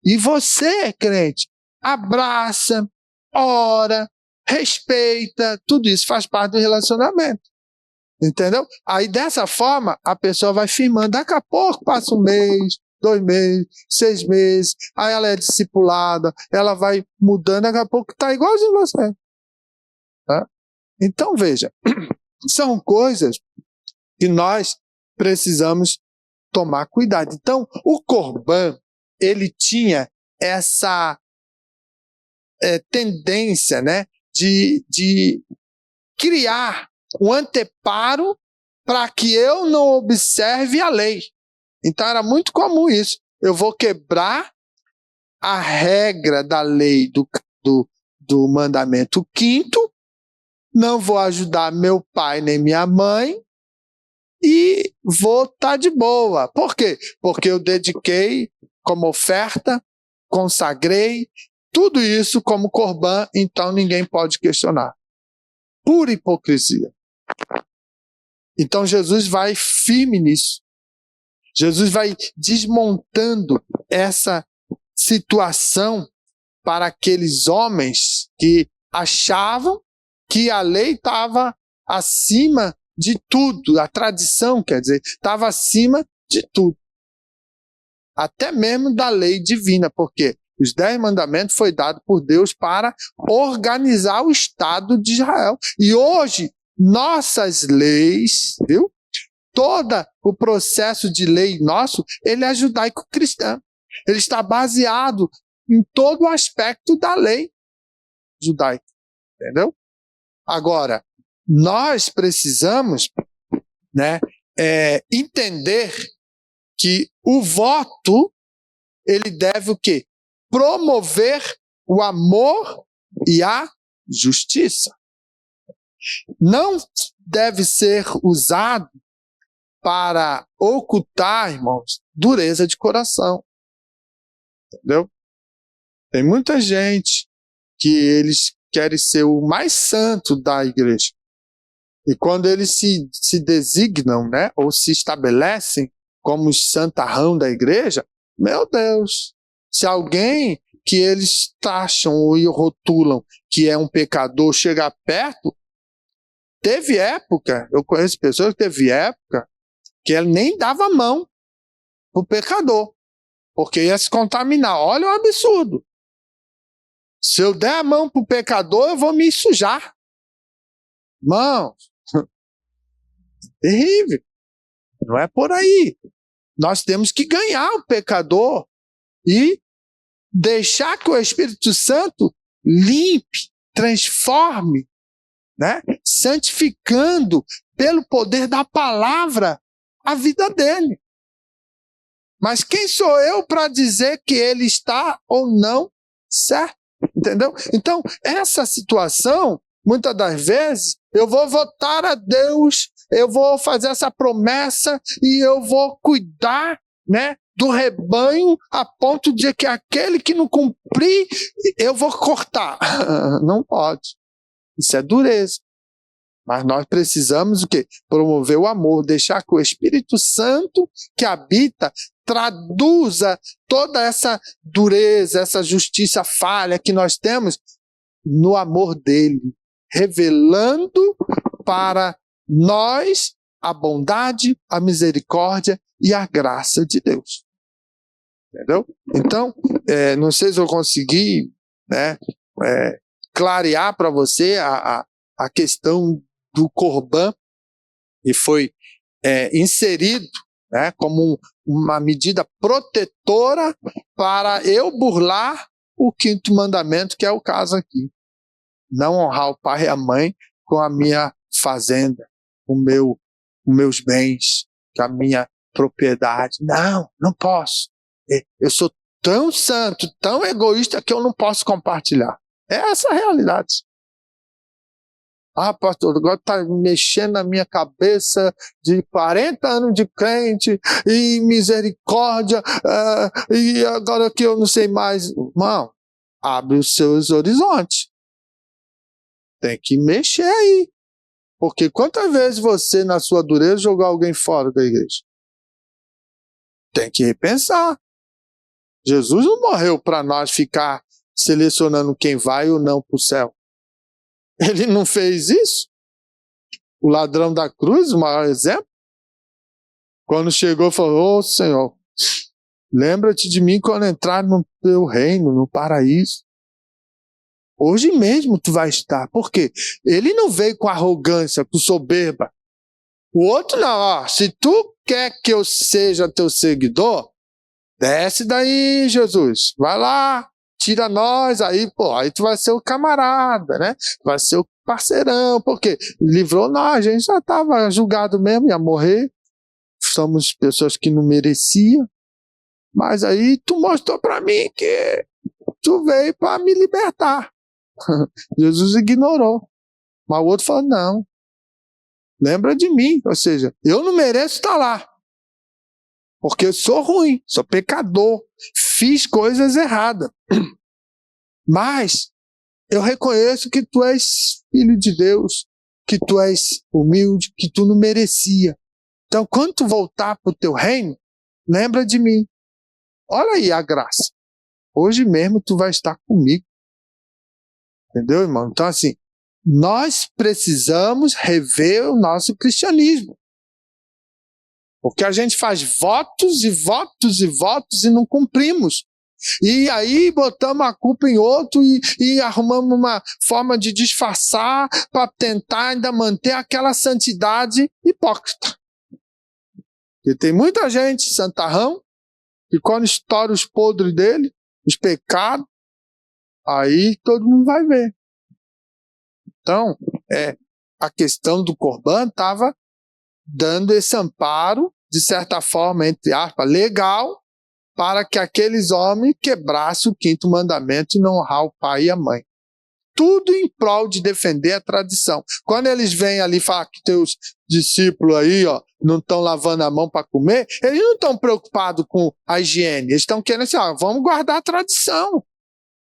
E você, crente, abraça, ora, respeita, tudo isso faz parte do relacionamento. Entendeu? Aí dessa forma a pessoa vai firmando. Daqui a pouco passa 1 mês, 2 meses, 6 meses, aí ela é discipulada, ela vai mudando, daqui a pouco está igualzinho você. Tá? Então veja, são coisas que nós precisamos tomar cuidado. Então o Corban, ele tinha essa tendência, né, de criar um anteparo para que eu não observe a lei. Então era muito comum isso. Eu vou quebrar a regra da lei do mandamento 5º, não vou ajudar meu pai nem minha mãe e vou estar de boa. Por quê? Porque eu dediquei como oferta, consagrei, tudo isso como Corban, então ninguém pode questionar. Pura hipocrisia. Então Jesus vai firme nisso. Jesus vai desmontando essa situação para aqueles homens que achavam que a lei estava acima de tudo. A tradição, quer dizer, estava acima de tudo. Até mesmo da lei divina, porque os 10 mandamentos foi dado por Deus para organizar o Estado de Israel. E hoje, nossas leis, viu? Todo o processo de lei nosso, ele é judaico-cristão. Ele está baseado em todo o aspecto da lei judaica. Entendeu? Agora, nós precisamos, né, entender que o voto, ele deve o quê? Promover o amor e a justiça. Não deve ser usado para ocultar, irmãos, dureza de coração. Entendeu? Tem muita gente que eles querem ser o mais santo da igreja. E quando eles se designam, né, ou se estabelecem como os santarrão da igreja, meu Deus, se alguém que eles taxam ou rotulam que é um pecador chegar perto, teve época, eu conheço pessoas que teve época que ele nem dava mão pro pecador, porque ia se contaminar. Olha o absurdo. Se eu der a mão pro pecador, eu vou me sujar. Irmãos, terrível. Não é por aí. Nós temos que ganhar o pecador e deixar que o Espírito Santo limpe, transforme, né? Santificando pelo poder da palavra a vida dele. Mas quem sou eu para dizer que ele está ou não certo? Entendeu? Então, essa situação, muitas das vezes, eu vou votar a Deus, eu vou fazer essa promessa e eu vou cuidar, né, do rebanho a ponto de que aquele que não cumprir, eu vou cortar. Não pode. Isso é dureza. Mas nós precisamos o quê? Promover o amor, deixar que o Espírito Santo que habita traduza toda essa dureza, essa justiça falha que nós temos no amor dele, revelando para nós a bondade, a misericórdia e a graça de Deus. Entendeu? Então, não sei se eu consegui, né, clarear para você a questão do Corban, e foi inserido, né, como uma medida protetora para eu burlar o 5º mandamento, que é o caso aqui. Não honrar o pai e a mãe com a minha fazenda, com meus bens, com a minha propriedade. Não posso. Eu sou tão santo, tão egoísta que eu não posso compartilhar. É essa a realidade. Pastor, agora está mexendo na minha cabeça de 40 anos de crente e misericórdia, e agora que eu não sei mais. Irmão, abre os seus horizontes. Tem que mexer aí. Porque quantas vezes você, na sua dureza, jogou alguém fora da igreja? Tem que repensar. Jesus não morreu para nós ficar selecionando quem vai ou não para o céu. Ele não fez isso? O ladrão da cruz, o maior exemplo. Quando chegou, falou: Senhor, lembra-te de mim quando entrar no teu reino, no paraíso. Hoje mesmo tu vai estar. Por quê? Ele não veio com arrogância, com soberba. O outro não. Se tu quer que eu seja teu seguidor, desce daí, Jesus. Vai lá. Tira nós, aí tu vai ser o camarada, né? Vai ser o parceirão, porque livrou nós, a gente já estava julgado mesmo, ia morrer. Somos pessoas que não mereciam. Mas aí tu mostrou para mim que tu veio para me libertar. Jesus ignorou. Mas o outro falou: não, lembra de mim. Ou seja, eu não mereço estar lá. Porque eu sou ruim, sou pecador, fiz coisas erradas. Mas eu reconheço que tu és filho de Deus, que tu és humilde, que tu não merecia. Então, quando tu voltar para o teu reino, lembra de mim. Olha aí a graça. Hoje mesmo tu vai estar comigo. Entendeu, irmão? Então, assim, nós precisamos rever o nosso cristianismo. Porque a gente faz votos e votos e votos e não cumprimos. E aí botamos a culpa em outro e arrumamos uma forma de disfarçar para tentar ainda manter aquela santidade hipócrita. E tem muita gente, santarrão, que quando estoura os podres dele, os pecados, aí todo mundo vai ver. Então, a questão do Corban estava dando esse amparo, de certa forma, entre aspas, legal, para que aqueles homens quebrassem o 5º mandamento e não honrar o pai e a mãe. Tudo em prol de defender a tradição. Quando eles vêm ali falar que teus discípulos aí, não estão lavando a mão para comer, eles não estão preocupados com a higiene. Eles estão querendo assim: vamos guardar a tradição.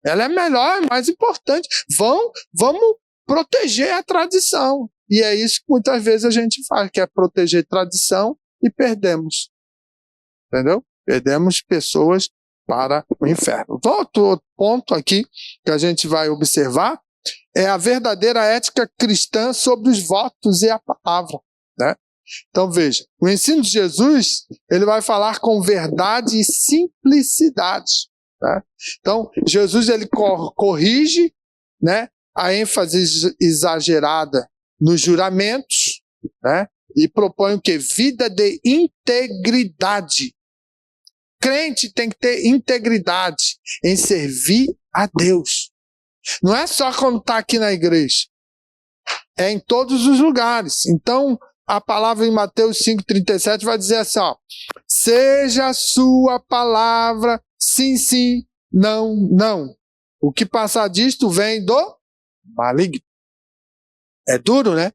Ela é melhor, é mais importante. Vamos proteger a tradição. E é isso que muitas vezes a gente faz, que é proteger tradição e perdemos. Entendeu? Perdemos pessoas para o inferno. Outro ponto aqui que a gente vai observar é a verdadeira ética cristã sobre os votos e a palavra, né? Então veja, o ensino de Jesus, ele vai falar com verdade e simplicidade, né? Então Jesus, ele corrige, né, a ênfase exagerada nos juramentos, né, e propõe o quê? Vida de integridade. Crente tem que ter integridade em servir a Deus. Não é só quando está aqui na igreja. É em todos os lugares. Então, a palavra em Mateus 5,37 vai dizer assim: seja a sua palavra sim, sim, não, não. O que passar disto vem do maligno. É duro, né?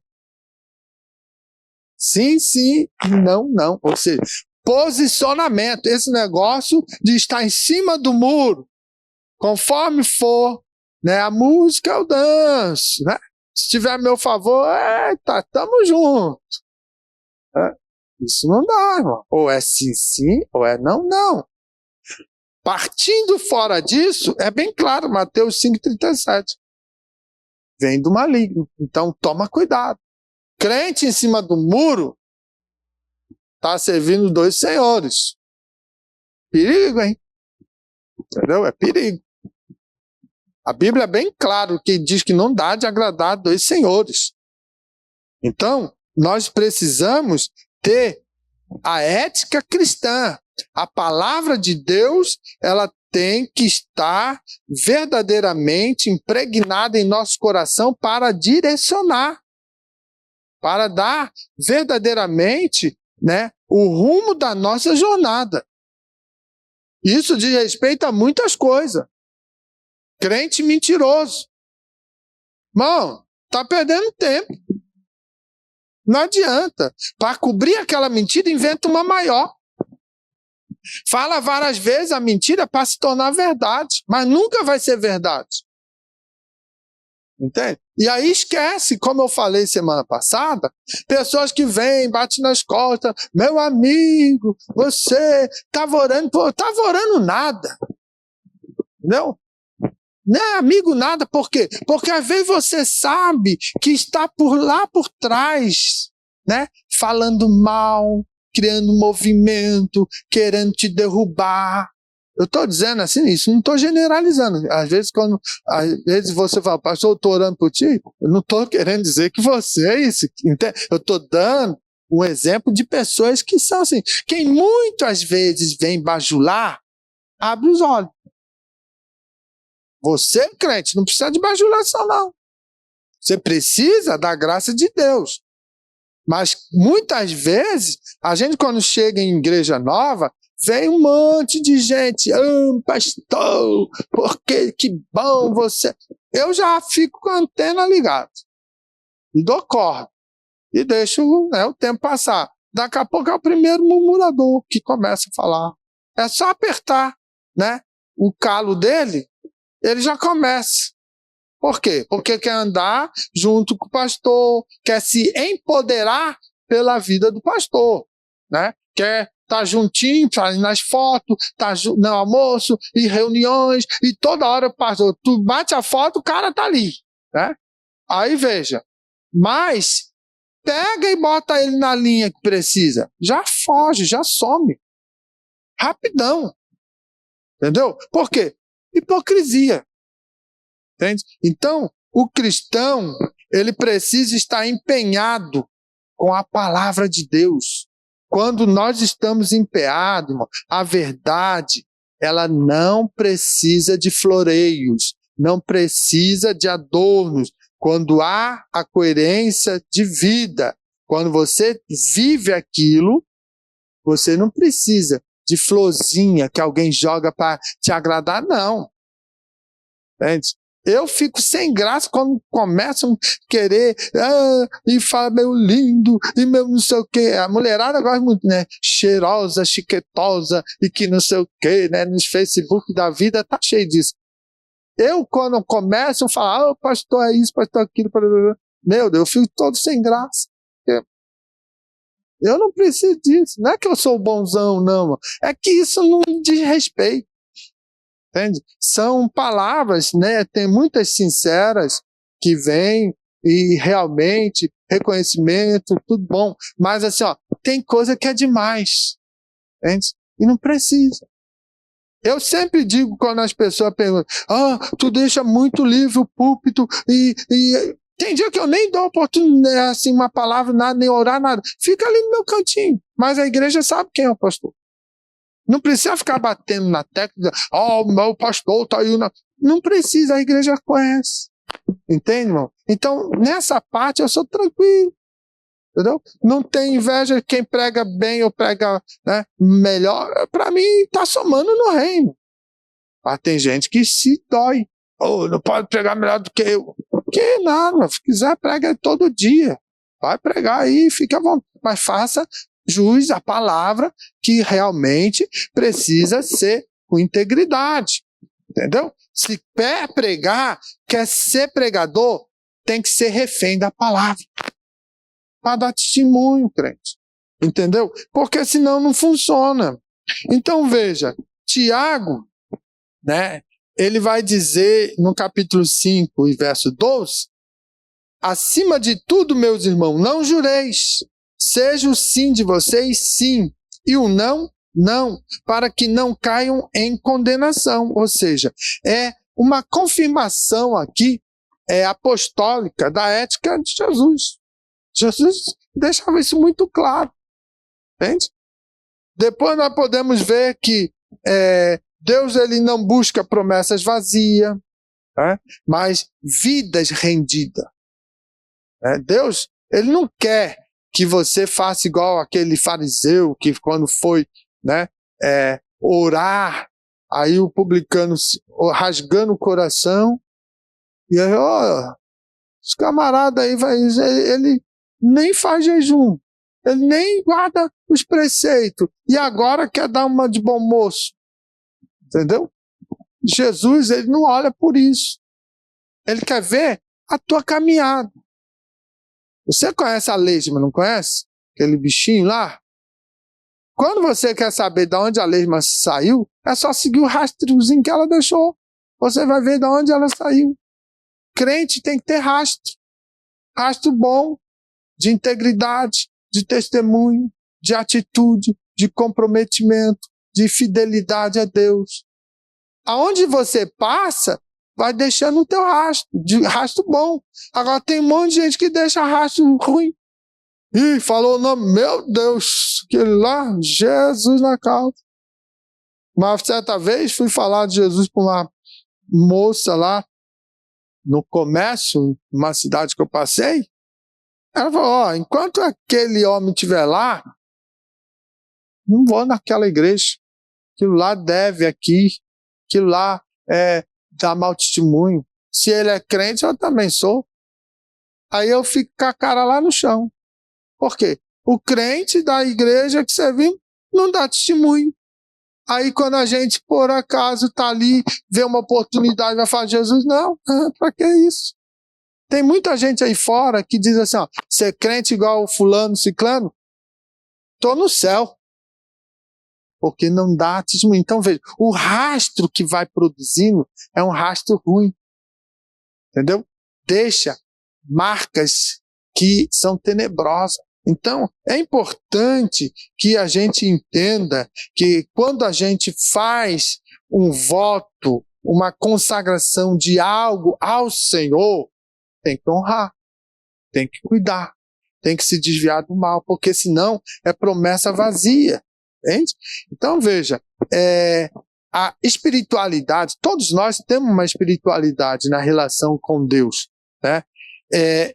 Sim, sim, não, não. Ou seja, posicionamento. Esse negócio de estar em cima do muro, conforme for, né? A música eu danço, né? Se tiver a meu favor, tamo junto. Isso não dá, irmão. Ou é sim, sim, ou é não, não. Partindo fora disso, é bem claro, Mateus 5,37. Vem do maligno. Então, toma cuidado. Crente em cima do muro está servindo dois senhores. Perigo, hein? Entendeu? É perigo. A Bíblia é bem claro que diz que não dá de agradar dois senhores. Então, nós precisamos ter a ética cristã. A palavra de Deus, ela tem que estar verdadeiramente impregnada em nosso coração para direcionar, para dar verdadeiramente, né, o rumo da nossa jornada. Isso diz respeito a muitas coisas. Crente mentiroso. Irmão, tá perdendo tempo. Não adianta. Para cobrir aquela mentira, inventa uma maior. Fala várias vezes a mentira para se tornar verdade, mas nunca vai ser verdade. Entende? E aí esquece, como eu falei semana passada, pessoas que vêm, batem nas costas, meu amigo, você estava orando, estava orando nada. Entendeu? Não é amigo nada, por quê? Porque às vezes você sabe que está por lá por trás, né? Falando mal, criando movimento, querendo te derrubar. Eu estou dizendo assim, isso não estou generalizando. Às vezes você fala, pastor, eu estou orando por ti, eu não estou querendo dizer que você é isso. Entende? Eu estou dando um exemplo de pessoas que são assim. Quem muitas vezes vem bajular, abre os olhos. Você, crente, não precisa de bajulação, não. Você precisa da graça de Deus. Mas muitas vezes, a gente quando chega em igreja nova, vem um monte de gente, pastor, porque que bom você... Eu já fico com a antena ligada. E dou corda. E deixo, né, o tempo passar. Daqui a pouco é o primeiro murmurador que começa a falar. É só apertar, né, o calo dele, ele já começa. Por quê? Porque quer andar junto com o pastor, quer se empoderar pela vida do pastor, né? Quer estar juntinho, nas fotos, no almoço, em reuniões, e toda hora o pastor, tu bate a foto, o cara tá ali, né? Aí veja, mas pega e bota ele na linha que precisa, já foge, já some, rapidão, entendeu? Por quê? Hipocrisia. Entende? Então, o cristão, ele precisa estar empenhado com a palavra de Deus. Quando nós estamos empenhados, irmão, a verdade, ela não precisa de floreios, não precisa de adornos. Quando há a coerência de vida, quando você vive aquilo, você não precisa de florzinha que alguém joga para te agradar, não. Entende? Eu fico sem graça quando começam a querer e fala meu lindo e meu não sei o que. A mulherada gosta muito, né? Cheirosa, chiquetosa e que não sei o que, né? Nos Facebook da vida tá cheio disso. Eu, quando começam a falar, pastor é isso, pastor é aquilo, meu Deus, eu fico todo sem graça. Eu não preciso disso. Não é que eu sou bonzão, não. É que isso não diz respeito. Entende? São palavras, né? Tem muitas sinceras que vêm e realmente reconhecimento, tudo bom. Mas assim, ó, tem coisa que é demais. Entende? E não precisa. Eu sempre digo quando as pessoas perguntam, tu deixa muito livre o púlpito e tem dia que eu nem dou oportunidade, assim, uma palavra, nada, nem orar, nada. Fica ali no meu cantinho. Mas a igreja sabe quem é o pastor. Não precisa ficar batendo na tecla, meu pastor está aí. Não precisa, a igreja conhece. Entende, irmão? Então, nessa parte eu sou tranquilo. Entendeu? Não tem inveja de quem prega bem ou prega, né, melhor. Para mim, está somando no reino. Mas tem gente que se dói. Oh, não pode pregar melhor do que eu. Que nada, se quiser prega todo dia. Vai pregar aí, fica à vontade. Mas faça jus à palavra que realmente precisa ser com integridade. Entendeu? Se quer pregar, quer ser pregador, tem que ser refém da palavra. Para dar testemunho, crente. Entendeu? Porque senão não funciona. Então veja, Tiago, né, ele vai dizer no capítulo 5 e verso 12, acima de tudo, meus irmãos, não jureis, seja o sim de vocês sim, e o não, não, para que não caiam em condenação. Ou seja, é uma confirmação aqui apostólica da ética de Jesus. Jesus deixava isso muito claro. Entende? Depois nós podemos ver que Deus ele não busca promessas vazias, né? Mas vidas rendidas. Deus ele não quer que você faça igual aquele fariseu que quando foi, né, orar, aí o publicano rasgando o coração, e aí, os camaradas aí, ele nem faz jejum, ele nem guarda os preceitos, e agora quer dar uma de bom moço. Entendeu? Jesus, ele não olha por isso. Ele quer ver a tua caminhada. Você conhece a lesma, não conhece? Aquele bichinho lá? Quando você quer saber de onde a lesma saiu, é só seguir o rastrozinho que ela deixou. Você vai ver de onde ela saiu. Crente tem que ter rastro. Rastro bom, de integridade, de testemunho, de atitude, de comprometimento, de fidelidade a Deus. Aonde você passa, vai deixando o teu rastro, de rastro bom. Agora tem um monte de gente que deixa rastro ruim. Ih, falou o nome, meu Deus, aquele lá, Jesus na causa. Uma certa vez fui falar de Jesus para uma moça lá no comércio, numa cidade que eu passei. Ela falou, enquanto aquele homem estiver lá, não vou naquela igreja. Aquilo lá deve aqui, aquilo lá dá mau testemunho. Se ele é crente, eu também sou. Aí eu fico com a cara lá no chão. Por quê? O crente da igreja que você viu não dá testemunho. Aí quando a gente, por acaso, está ali, vê uma oportunidade, vai falar de Jesus, não, para que isso? Tem muita gente aí fora que diz assim, ser crente igual o fulano, ciclano, tô no céu. Porque não dá testemunho. Então veja, o rastro que vai produzindo é um rastro ruim. Entendeu? Deixa marcas que são tenebrosas. Então, é importante que a gente entenda que quando a gente faz um voto, uma consagração de algo ao Senhor, tem que honrar, tem que cuidar, tem que se desviar do mal, porque senão é promessa vazia. Entende? Então, veja, a espiritualidade, todos nós temos uma espiritualidade na relação com Deus, né?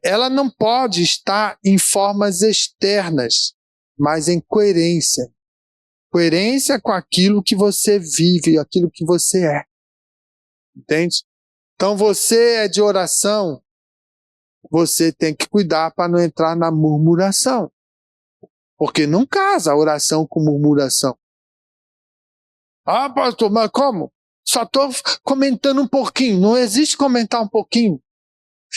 Ela não pode estar em formas externas, mas em coerência. Coerência com aquilo que você vive, aquilo que você é. Entende? Então você é de oração, você tem que cuidar para não entrar na murmuração. Porque não casa a oração com murmuração. Pastor, mas como? Só estou comentando um pouquinho. Não existe comentar um pouquinho.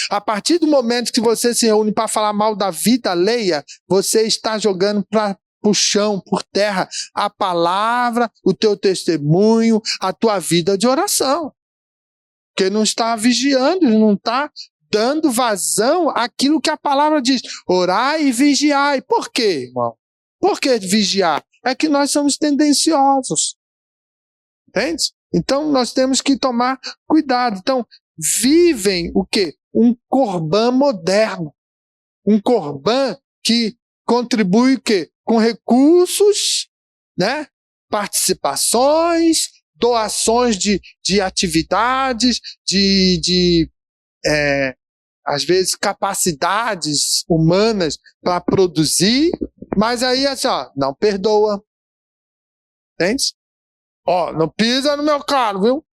A partir do momento que você se reúne para falar mal da vida alheia, você está jogando para o chão, por terra, a palavra, o teu testemunho, a tua vida de oração. Porque não está vigiando, não está dando vazão àquilo que a palavra diz. Orai e vigiai. Por quê, irmão? Por que vigiar? É que nós somos tendenciosos. Entende? Então, nós temos que tomar cuidado. Então, vivem o quê? Um corban moderno. Um corban que contribui o quê? Com recursos, né? Participações, doações de atividades, às vezes, capacidades humanas para produzir, mas aí, assim, não perdoa. Entende? Não pisa no meu carro, viu?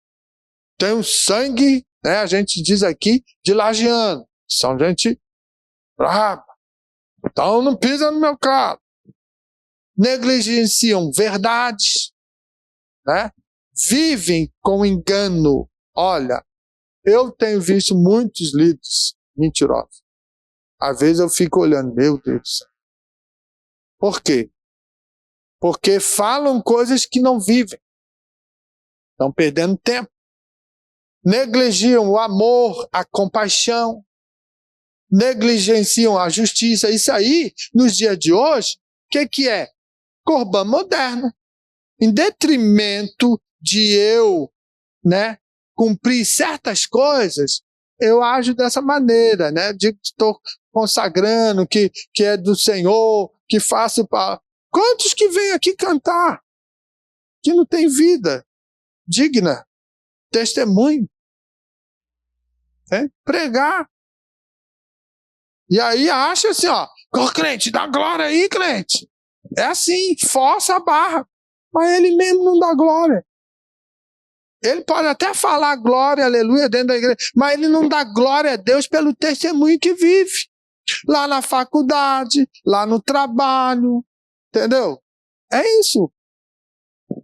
Tenho sangue né, a gente diz aqui de lagiano, são gente braba, então não pisa no meu carro. Negligenciam verdades, né? Vivem com engano. Olha, eu tenho visto muitos líderes mentirosos. Às vezes eu fico olhando, meu Deus do céu. Por quê? Porque falam coisas que não vivem. Estão perdendo tempo. Negligiam o amor, a compaixão. Negligenciam a justiça. Isso aí, nos dias de hoje, o que é? Corban moderno. Em detrimento de eu, né, cumprir certas coisas, eu ajo dessa maneira, né? Estou consagrando que é do Senhor, que faço para... Quantos que vêm aqui cantar? Que não tem vida digna, testemunho, pregar. E aí acha assim, ó, crente, dá glória aí, crente. É assim, força a barra. Mas ele mesmo não dá glória. Ele pode até falar glória, aleluia, dentro da igreja, mas ele não dá glória a Deus pelo testemunho que vive. Lá na faculdade, lá no trabalho, entendeu? É isso.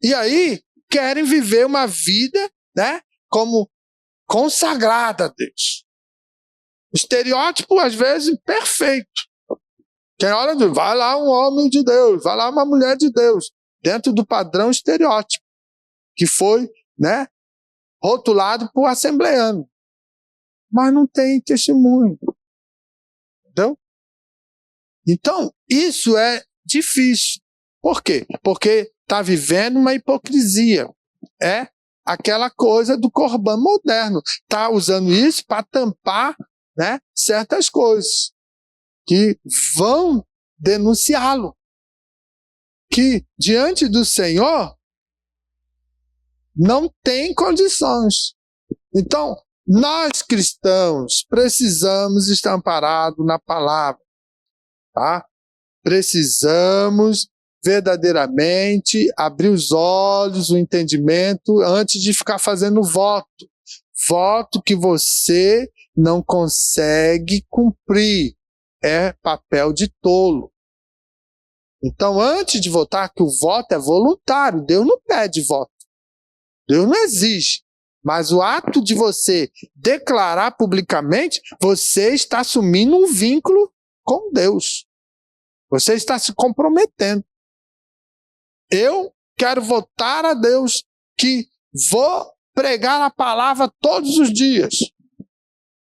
E aí, querem viver uma vida, né, como consagrada a Deus. Estereótipo, às vezes, perfeito. Quem olha diz, vai lá um homem de Deus, vai lá uma mulher de Deus, dentro do padrão estereótipo, que foi, né, rotulado por assembleano. Mas não tem testemunho. Entendeu? Então, isso é difícil. Por quê? Porque está vivendo uma hipocrisia. É aquela coisa do corban moderno. Está usando isso para tampar, né, certas coisas que vão denunciá-lo. Que diante do Senhor não tem condições. Então, nós cristãos precisamos estar amparados na palavra, tá? Precisamos verdadeiramente abrir os olhos, o entendimento, antes de ficar fazendo voto. Voto que você não consegue cumprir. É papel de tolo. Então, antes de votar, que o voto é voluntário, Deus não pede voto. Deus não exige. Mas o ato de você declarar publicamente, você está assumindo um vínculo com Deus. Você está se comprometendo. Eu quero votar a Deus que vou pregar a palavra todos os dias.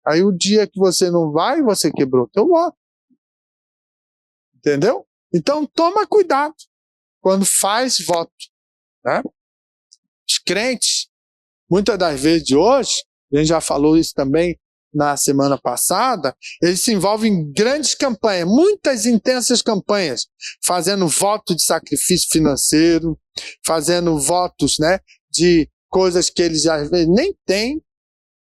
Aí o dia que você não vai, você quebrou teu voto. Entendeu? Então toma cuidado quando faz voto, né? Os crentes, muitas das vezes de hoje, a gente já falou isso também na semana passada, eles se envolvem em grandes campanhas, muitas intensas campanhas, fazendo voto de sacrifício financeiro, fazendo votos, né, de coisas que eles às vezes nem têm,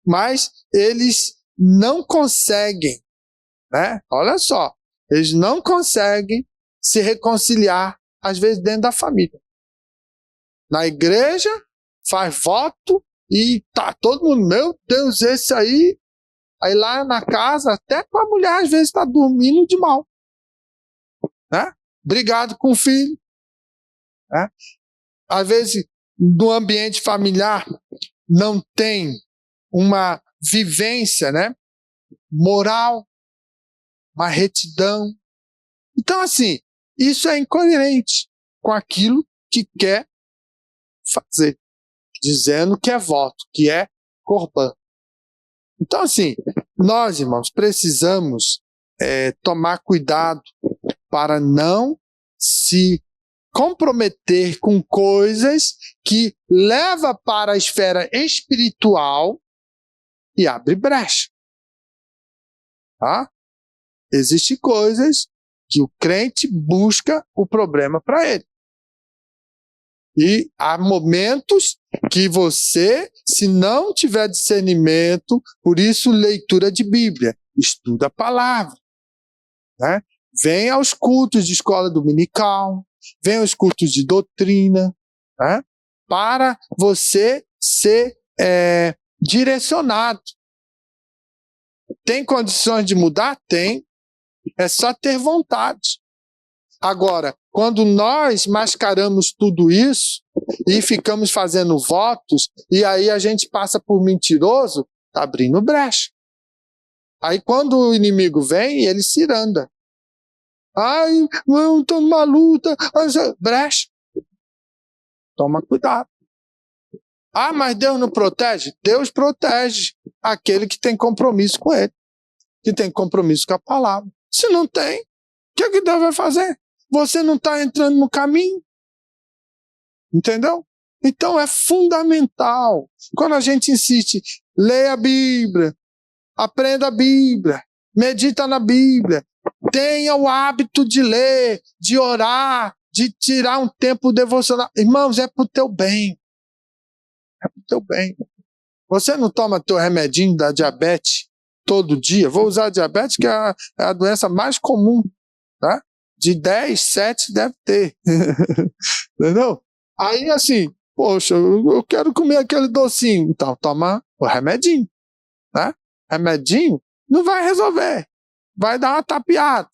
mas eles não conseguem, né? Olha só, eles não conseguem se reconciliar, às vezes dentro da família. Na igreja, faz voto e tá todo mundo, meu Deus, esse aí lá na casa, até com a mulher às vezes está dormindo de mal, né? Brigado com o filho, né? Às vezes no ambiente familiar não tem uma vivência, né, moral, uma retidão. Então assim, isso é incoerente com aquilo que quer fazer, dizendo que é voto, que é corban. Então assim, nós, irmãos, precisamos tomar cuidado para não se comprometer com coisas que levam para a esfera espiritual e abre brecha. Tá? Existem coisas que o crente busca o problema para ele. E há momentos que você, se não tiver discernimento, por isso leitura de Bíblia, estuda a palavra, né? Vem aos cultos de escola dominical, vem aos cultos de doutrina, né? Para você ser direcionado. Tem condições de mudar? Tem. É só ter vontade. Agora, quando nós mascaramos tudo isso e ficamos fazendo votos, e aí a gente passa por mentiroso, tá abrindo brecha. Aí quando o inimigo vem, ele ciranda. Ai, não, estou numa luta. Brecha. Toma cuidado. Ah, mas Deus não protege? Deus protege aquele que tem compromisso com ele, que tem compromisso com a palavra. Se não tem, o que Deus vai fazer? Você não está entrando no caminho. Entendeu? Então é fundamental. Quando a gente insiste, leia a Bíblia, aprenda a Bíblia, medita na Bíblia, tenha o hábito de ler, de orar, de tirar um tempo devocional. Irmãos, é para o teu bem. É para o teu bem. Você não toma teu remedinho da diabetes todo dia? Vou usar a diabetes, que é a doença mais comum, tá? De 10, 7 deve ter. Entendeu? Aí assim, poxa, eu quero comer aquele docinho. Então, toma o remedinho, né? Remedinho não vai resolver. Vai dar uma tapeada.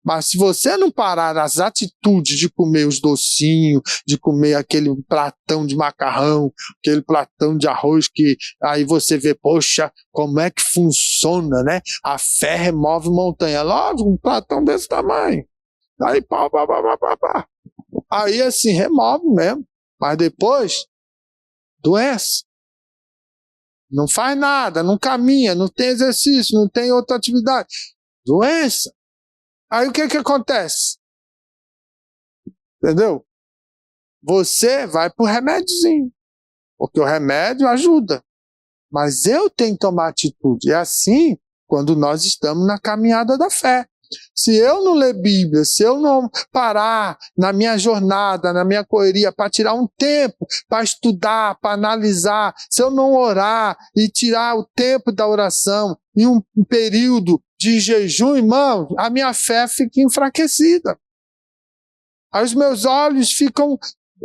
Mas se você não parar as atitudes de comer os docinhos, de comer aquele platão de macarrão, aquele platão de arroz que aí você vê, poxa, como é que funciona, né? A fé remove montanha. Logo, um platão desse tamanho. Aí, pá. Aí assim, remove mesmo. Mas depois, doença. Não faz nada, não caminha, não tem exercício, não tem outra atividade. Doença. Aí o que acontece? Entendeu? Você vai pro remédiozinho. Porque o remédio ajuda. Mas eu tenho que tomar atitude. É assim quando nós estamos na caminhada da fé. Se eu não ler Bíblia, se eu não parar na minha jornada, na minha correria, para tirar um tempo para estudar, para analisar, se eu não orar e tirar o tempo da oração em um período de jejum, irmão, a minha fé fica enfraquecida. Aí os meus olhos ficam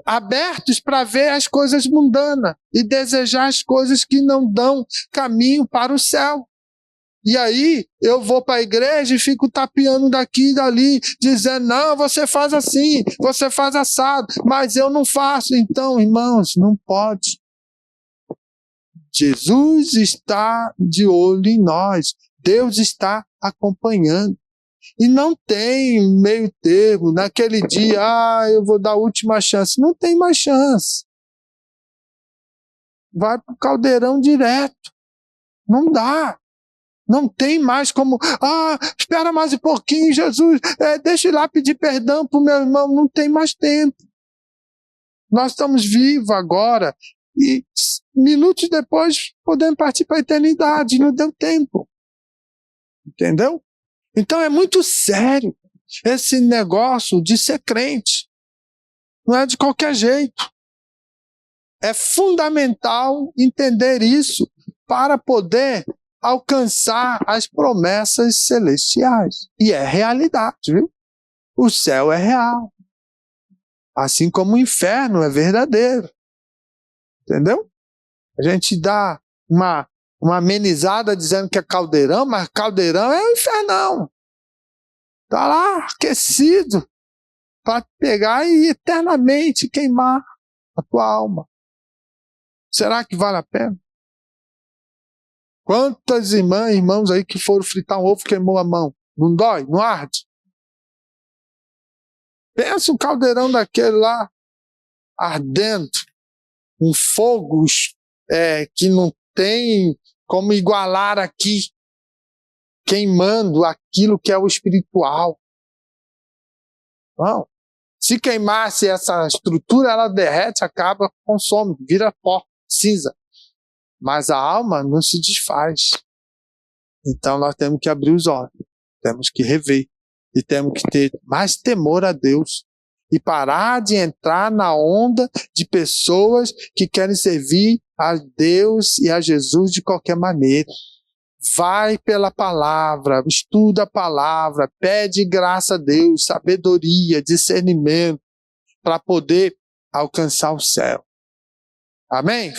abertos para ver as coisas mundanas e desejar as coisas que não dão caminho para o céu. E aí eu vou para a igreja e fico tapeando daqui e dali, dizendo, não, você faz assim, você faz assado, mas eu não faço. Então, irmãos, não pode. Jesus está de olho em nós. Deus está acompanhando. E não tem meio termo, naquele dia, eu vou dar a última chance. Não tem mais chance. Vai para o caldeirão direto. Não dá. Não tem mais como, espera mais um pouquinho, Jesus, deixa eu ir lá pedir perdão para o meu irmão. Não tem mais tempo. Nós estamos vivos agora e minutos depois podemos partir para a eternidade. Não deu tempo. Entendeu? Então é muito sério esse negócio de ser crente. Não é de qualquer jeito. É fundamental entender isso para poder alcançar as promessas celestiais. E é realidade, viu? O céu é real. Assim como o inferno é verdadeiro. Entendeu? A gente dá uma amenizada dizendo que é caldeirão, mas caldeirão é o infernão. Está lá aquecido para pegar e eternamente queimar a tua alma. Será que vale a pena? Quantas irmãos aí que foram fritar um ovo, queimou a mão? Não dói? Não arde? Pensa um caldeirão daquele lá, ardendo, um fogo que não tem como igualar aqui, queimando aquilo que é o espiritual. Não. Se queimasse essa estrutura, ela derrete, acaba, consome, vira pó, cinza. Mas a alma não se desfaz. Então nós temos que abrir os olhos, temos que rever e temos que ter mais temor a Deus e parar de entrar na onda de pessoas que querem servir a Deus e a Jesus de qualquer maneira. Vai pela palavra, estuda a palavra, pede graça a Deus, sabedoria, discernimento para poder alcançar o céu. Amém?